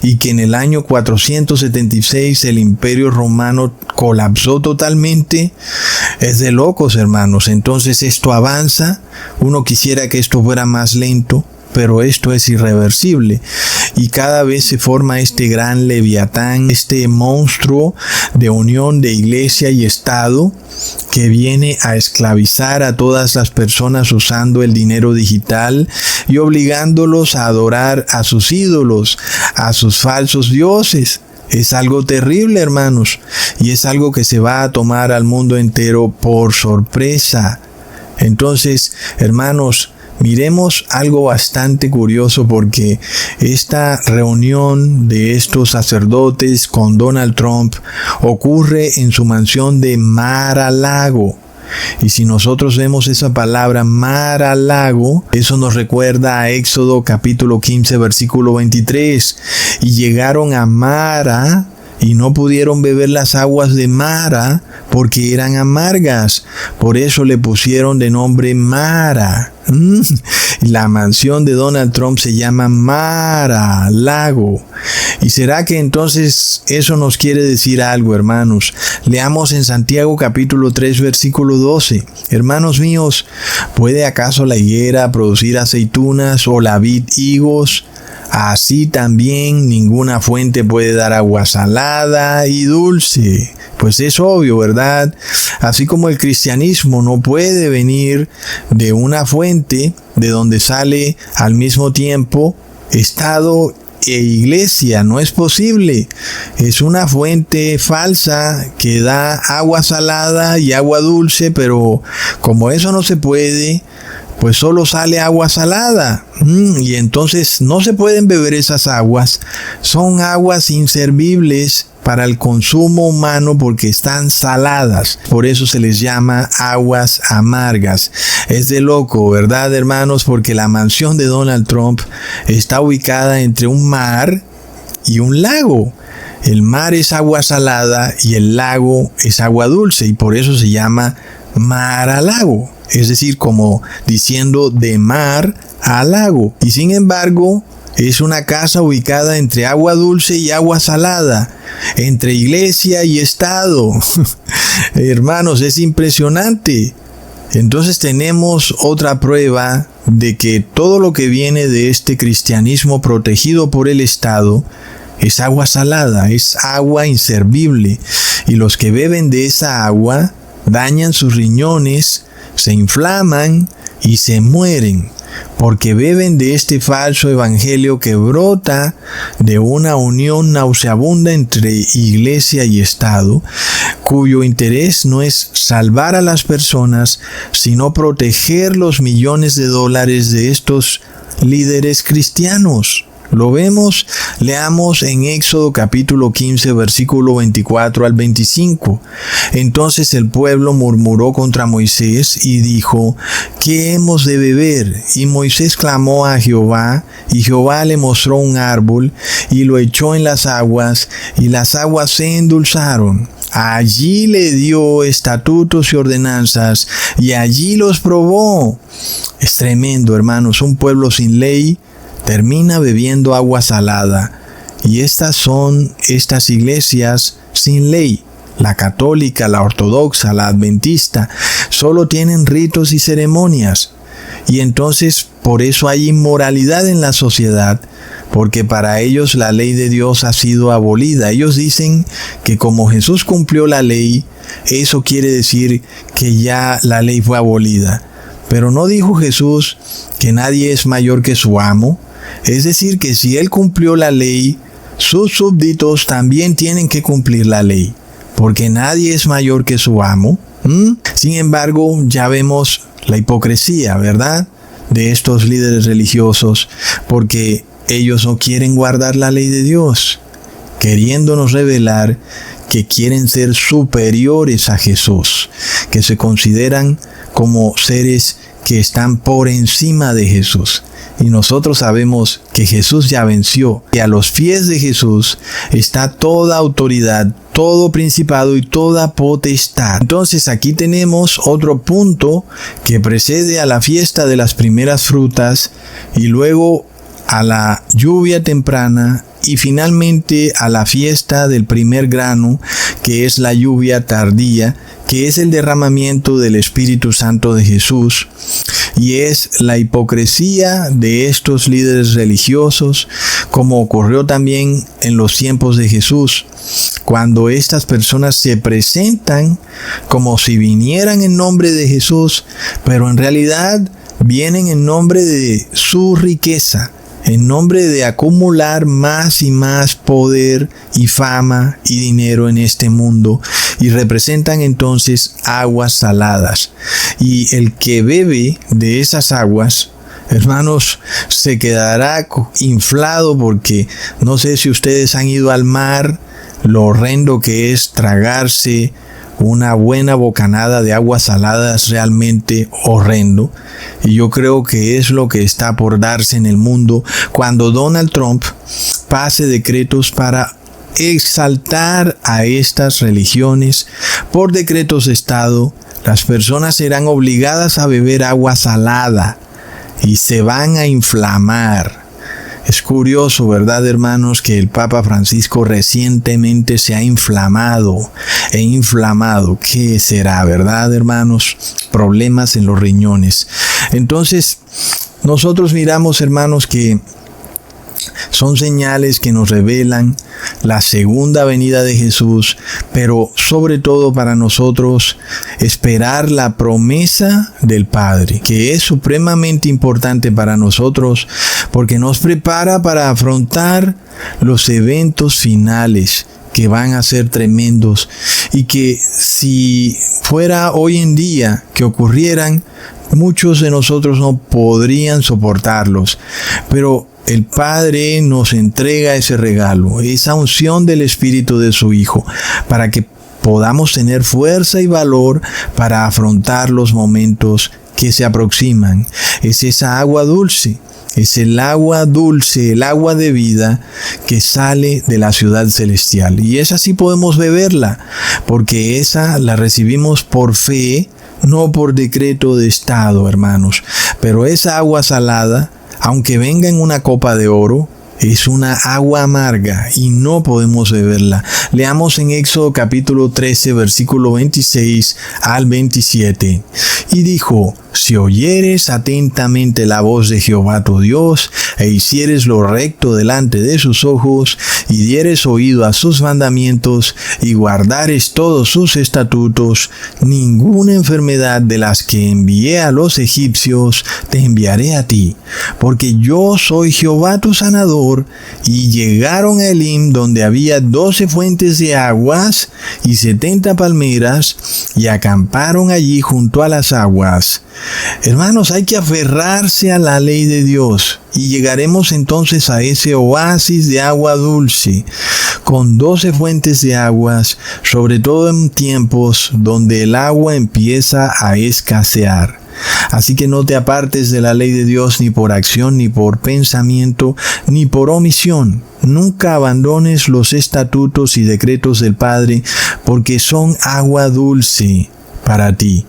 Y que en el año 476 el Imperio Romano colapsó totalmente. Es de locos, hermanos. Entonces esto avanza. Uno quisiera que esto fuera más lento, pero esto es irreversible. Y cada vez se forma este gran leviatán, este monstruo de unión de iglesia y Estado, que viene a esclavizar a todas las personas usando el dinero digital y obligándolos a adorar a sus ídolos, a sus falsos dioses. Es algo terrible, hermanos, y es algo que se va a tomar al mundo entero por sorpresa. Entonces, hermanos, miremos algo bastante curioso, porque esta reunión de estos sacerdotes con Donald Trump ocurre en su mansión de Mar-a-Lago. Y si nosotros vemos esa palabra Mar-a-Lago, eso nos recuerda a Éxodo capítulo 15 versículo 23. Y llegaron a Mara y no pudieron beber las aguas de Mara porque eran amargas. Por eso le pusieron de nombre Mara. La mansión de Donald Trump se llama Mar-a-Lago. ¿Y será que entonces eso nos quiere decir algo, hermanos? Leamos en Santiago capítulo 3 versículo 12. Hermanos míos, ¿puede acaso la higuera producir aceitunas o la vid higos? Así también ninguna fuente puede dar agua salada y dulce. Pues es obvio, ¿verdad? Así como el cristianismo no puede venir de una fuente de donde sale al mismo tiempo Estado e iglesia, no es posible. Es una fuente falsa que da agua salada y agua dulce, pero como eso no se puede, pues solo sale agua salada. Y entonces no se pueden beber esas aguas. Son aguas inservibles para el consumo humano porque están saladas. Por eso se les llama aguas amargas. Es de loco, ¿verdad, hermanos? Porque la mansión de Donald Trump está ubicada entre un mar y un lago. El mar es agua salada y el lago es agua dulce, y por eso se llama Mar-a-Lago. Es decir, como diciendo de mar a lago. Y sin embargo, Es una casa ubicada entre agua dulce y agua salada, entre iglesia y Estado. Hermanos, es impresionante. Entonces tenemos otra prueba de que todo lo que viene de este cristianismo protegido por el Estado es agua salada, es agua inservible. Y los que beben de esa agua dañan sus riñones, se inflaman y se mueren, porque beben de este falso evangelio que brota de una unión nauseabunda entre iglesia y Estado, cuyo interés no es salvar a las personas, sino proteger los millones de dólares de estos líderes cristianos. Lo vemos, leamos en Éxodo capítulo 15, versículo 24 al 25. Entonces el pueblo murmuró contra Moisés y dijo: ¿qué hemos de beber? Y Moisés clamó a Jehová, y Jehová le mostró un árbol, y lo echó en las aguas, y las aguas se endulzaron. Allí le dio estatutos y ordenanzas, y allí los probó. Es tremendo, hermanos, un pueblo sin ley termina bebiendo agua salada. Y estas son estas iglesias sin ley. La católica, la ortodoxa, la adventista, solo tienen ritos y ceremonias. Y entonces por eso hay inmoralidad en la sociedad, porque para ellos la ley de Dios ha sido abolida. Ellos dicen que como Jesús cumplió la ley, eso quiere decir que ya la ley fue abolida. Pero ¿no dijo Jesús que nadie es mayor que su amo? Es decir, que si Él cumplió la ley, sus súbditos también tienen que cumplir la ley, porque nadie es mayor que su amo. Sin embargo, ya vemos la hipocresía, ¿verdad?, de estos líderes religiosos, porque ellos no quieren guardar la ley de Dios, queriéndonos revelar que quieren ser superiores a Jesús, que se consideran como seres que están por encima de Jesús. Y nosotros sabemos que Jesús ya venció, y a los pies de Jesús está toda autoridad, todo principado y toda potestad. Entonces aquí tenemos otro punto que precede a la fiesta de las primeras frutas, y luego a la lluvia temprana, y finalmente a la fiesta del primer grano, que es la lluvia tardía, que es el derramamiento del Espíritu Santo de Jesús. Y es la hipocresía de estos líderes religiosos, como ocurrió también en los tiempos de Jesús, cuando estas personas se presentan como si vinieran en nombre de Jesús, pero en realidad vienen en nombre de su riqueza, en nombre de acumular más y más poder y fama y dinero en este mundo, y representan entonces aguas saladas. Y el que bebe de esas aguas, hermanos, se quedará inflado, porque no sé si ustedes han ido al mar, lo horrendo que es tragarse una buena bocanada de aguas saladas, realmente horrendo. Y yo creo que es lo que está por darse en el mundo cuando Donald Trump pase decretos para exaltar a estas religiones. Por decretos de Estado, las personas serán obligadas a beber agua salada y se van a inflamar. Es curioso, ¿verdad, hermanos?, que el Papa Francisco recientemente se ha inflamado. ¿Qué será, verdad, hermanos? Problemas en los riñones. Entonces, nosotros miramos, hermanos, que son señales que nos revelan la segunda venida de Jesús, pero sobre todo para nosotros esperar la promesa del Padre, que es supremamente importante para nosotros, porque nos prepara para afrontar los eventos finales que van a ser tremendos, y que si fuera hoy en día que ocurrieran, muchos de nosotros no podrían soportarlos. Pero el Padre nos entrega ese regalo, esa unción del Espíritu de su Hijo, para que podamos tener fuerza y valor para afrontar los momentos que se aproximan. Es esa agua dulce, es el agua dulce, el agua de vida que sale de la ciudad celestial. Y esa sí podemos beberla, porque esa la recibimos por fe, no por decreto de Estado, hermanos. Pero esa agua salada, Aunque venga en una copa de oro, es una agua amarga y no podemos beberla. Leamos en Éxodo capítulo 13, versículo 26 al 27. Y dijo: si oyeres atentamente la voz de Jehová tu Dios, e hicieres lo recto delante de sus ojos, y dieres oído a sus mandamientos, y guardares todos sus estatutos, ninguna enfermedad de las que envié a los egipcios te enviaré a ti, porque yo soy Jehová tu sanador. Y llegaron a Elim, donde había 12 fuentes de aguas y 70 palmeras, y acamparon allí junto a las aguas. Hermanos, hay que aferrarse a la ley de Dios, y llegaremos entonces a ese oasis de agua dulce, con 12 fuentes de aguas, sobre todo en tiempos donde el agua empieza a escasear. Así que no te apartes de la ley de Dios ni por acción, ni por pensamiento, ni por omisión. Nunca abandones los estatutos y decretos del Padre, porque son agua dulce para ti.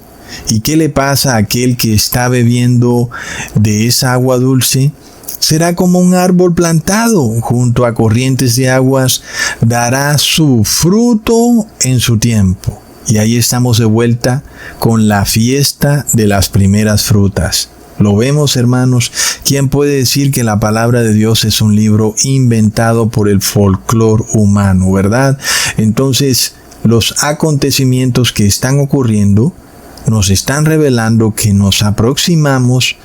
¿Y qué le pasa a aquel que está bebiendo de esa agua dulce? Será como un árbol plantado junto a corrientes de aguas, dará su fruto en su tiempo. Y ahí estamos de vuelta con la fiesta de las primeras frutas. Lo vemos, hermanos. ¿Quién puede decir que la palabra de Dios es un libro inventado por el folclore humano, verdad? Entonces, los acontecimientos que están ocurriendo nos están revelando que nos aproximamos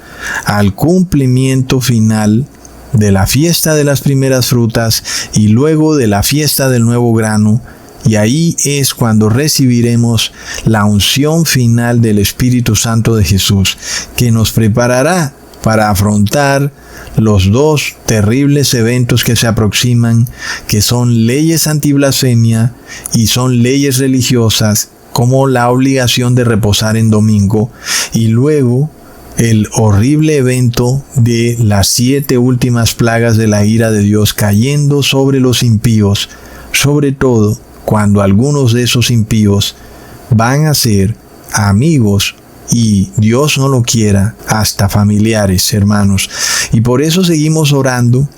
al cumplimiento final de la fiesta de las primeras frutas y luego de la fiesta del nuevo grano. Y ahí es cuando recibiremos la unción final del Espíritu Santo de Jesús, que nos preparará para afrontar los dos terribles eventos que se aproximan, que son leyes antiblasfemia y son leyes religiosas, como la obligación de reposar en domingo, y luego el horrible evento de las 7 últimas plagas de la ira de Dios cayendo sobre los impíos, sobre todo cuando algunos de esos impíos van a ser amigos y, Dios no lo quiera, hasta familiares, hermanos. Y por eso seguimos orando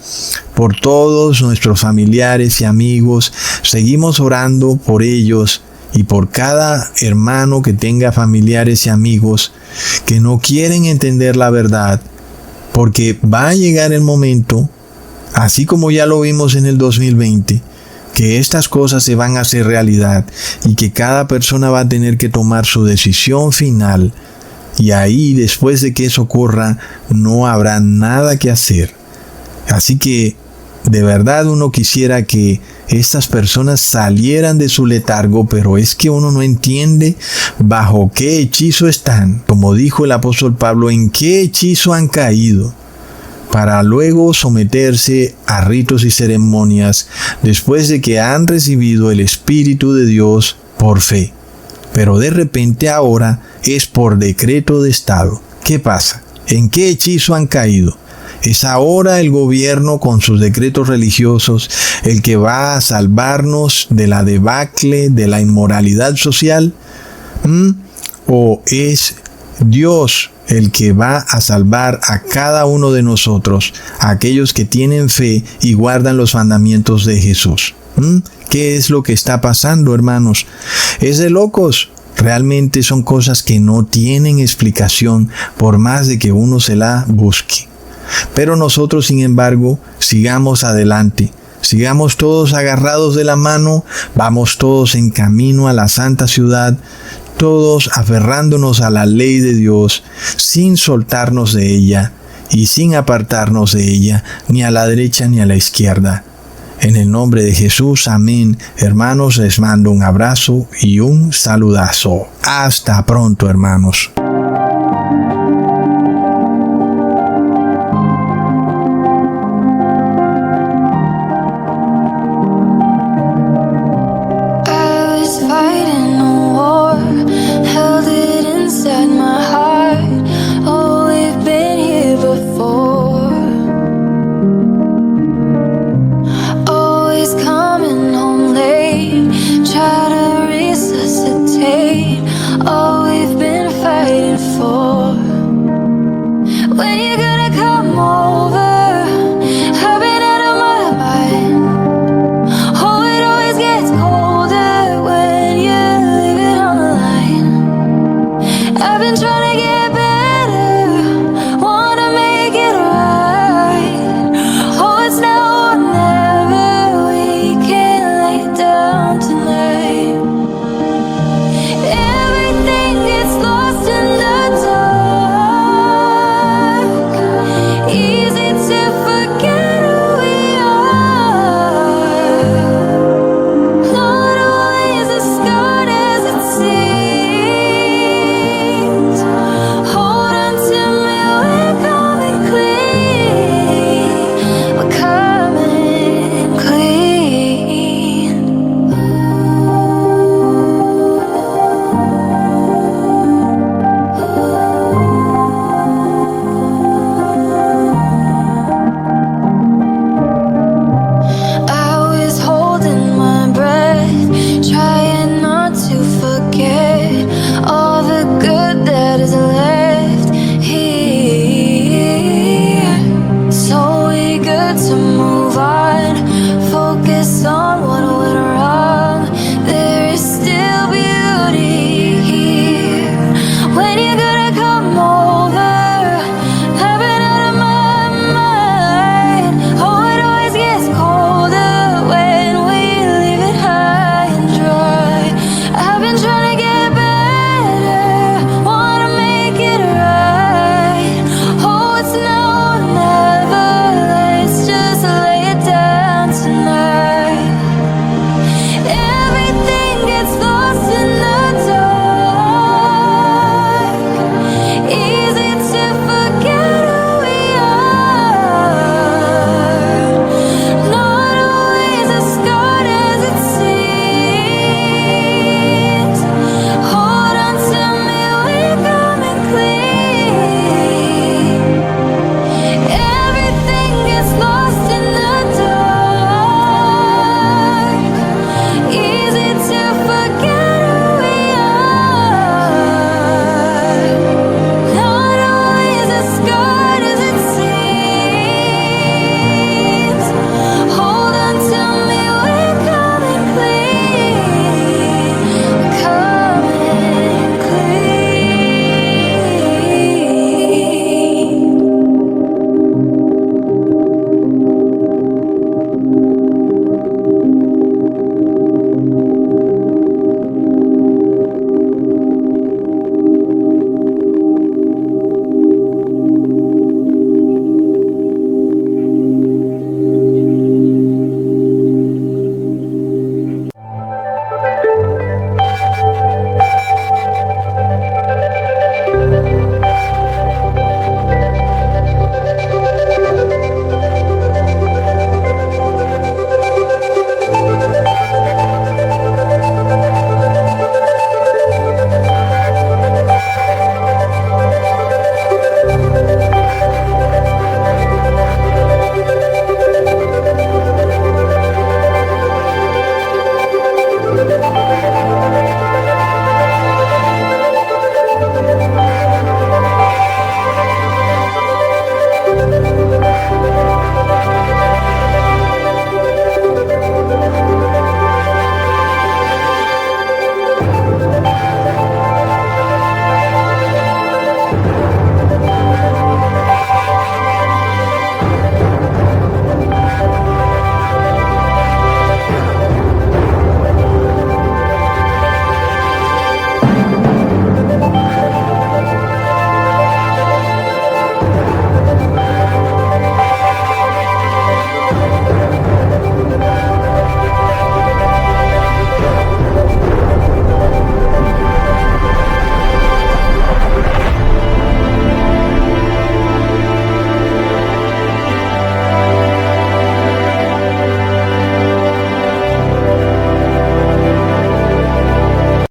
por todos nuestros familiares y amigos, seguimos orando por ellos y por cada hermano que tenga familiares y amigos que no quieren entender la verdad, porque va a llegar el momento, así como ya lo vimos en el 2020, que estas cosas se van a hacer realidad y que cada persona va a tener que tomar su decisión final, y ahí, después de que eso ocurra, no habrá nada que hacer. Así que de verdad uno quisiera que estas personas salieran de su letargo, pero es que uno no entiende bajo qué hechizo están. Como dijo el apóstol Pablo, ¿en qué hechizo han caído?, para luego someterse a ritos y ceremonias después de que han recibido el Espíritu de Dios por fe. Pero de repente ahora es por decreto de Estado. ¿Qué pasa? ¿En qué hechizo han caído? ¿Es ahora el gobierno con sus decretos religiosos el que va a salvarnos de la debacle, de la inmoralidad social? ¿O es Dios el que va a salvar a cada uno de nosotros, a aquellos que tienen fe y guardan los mandamientos de Jesús? ¿Qué es lo que está pasando, hermanos? Es de locos. Realmente son cosas que no tienen explicación por más de que uno se la busque. Pero nosotros, sin embargo, sigamos adelante. Sigamos todos agarrados de la mano, vamos todos en camino a la santa ciudad, todos aferrándonos a la ley de Dios, sin soltarnos de ella y sin apartarnos de ella, ni a la derecha ni a la izquierda. En el nombre de Jesús, amén. Hermanos, les mando un abrazo y un saludazo. Hasta pronto, hermanos.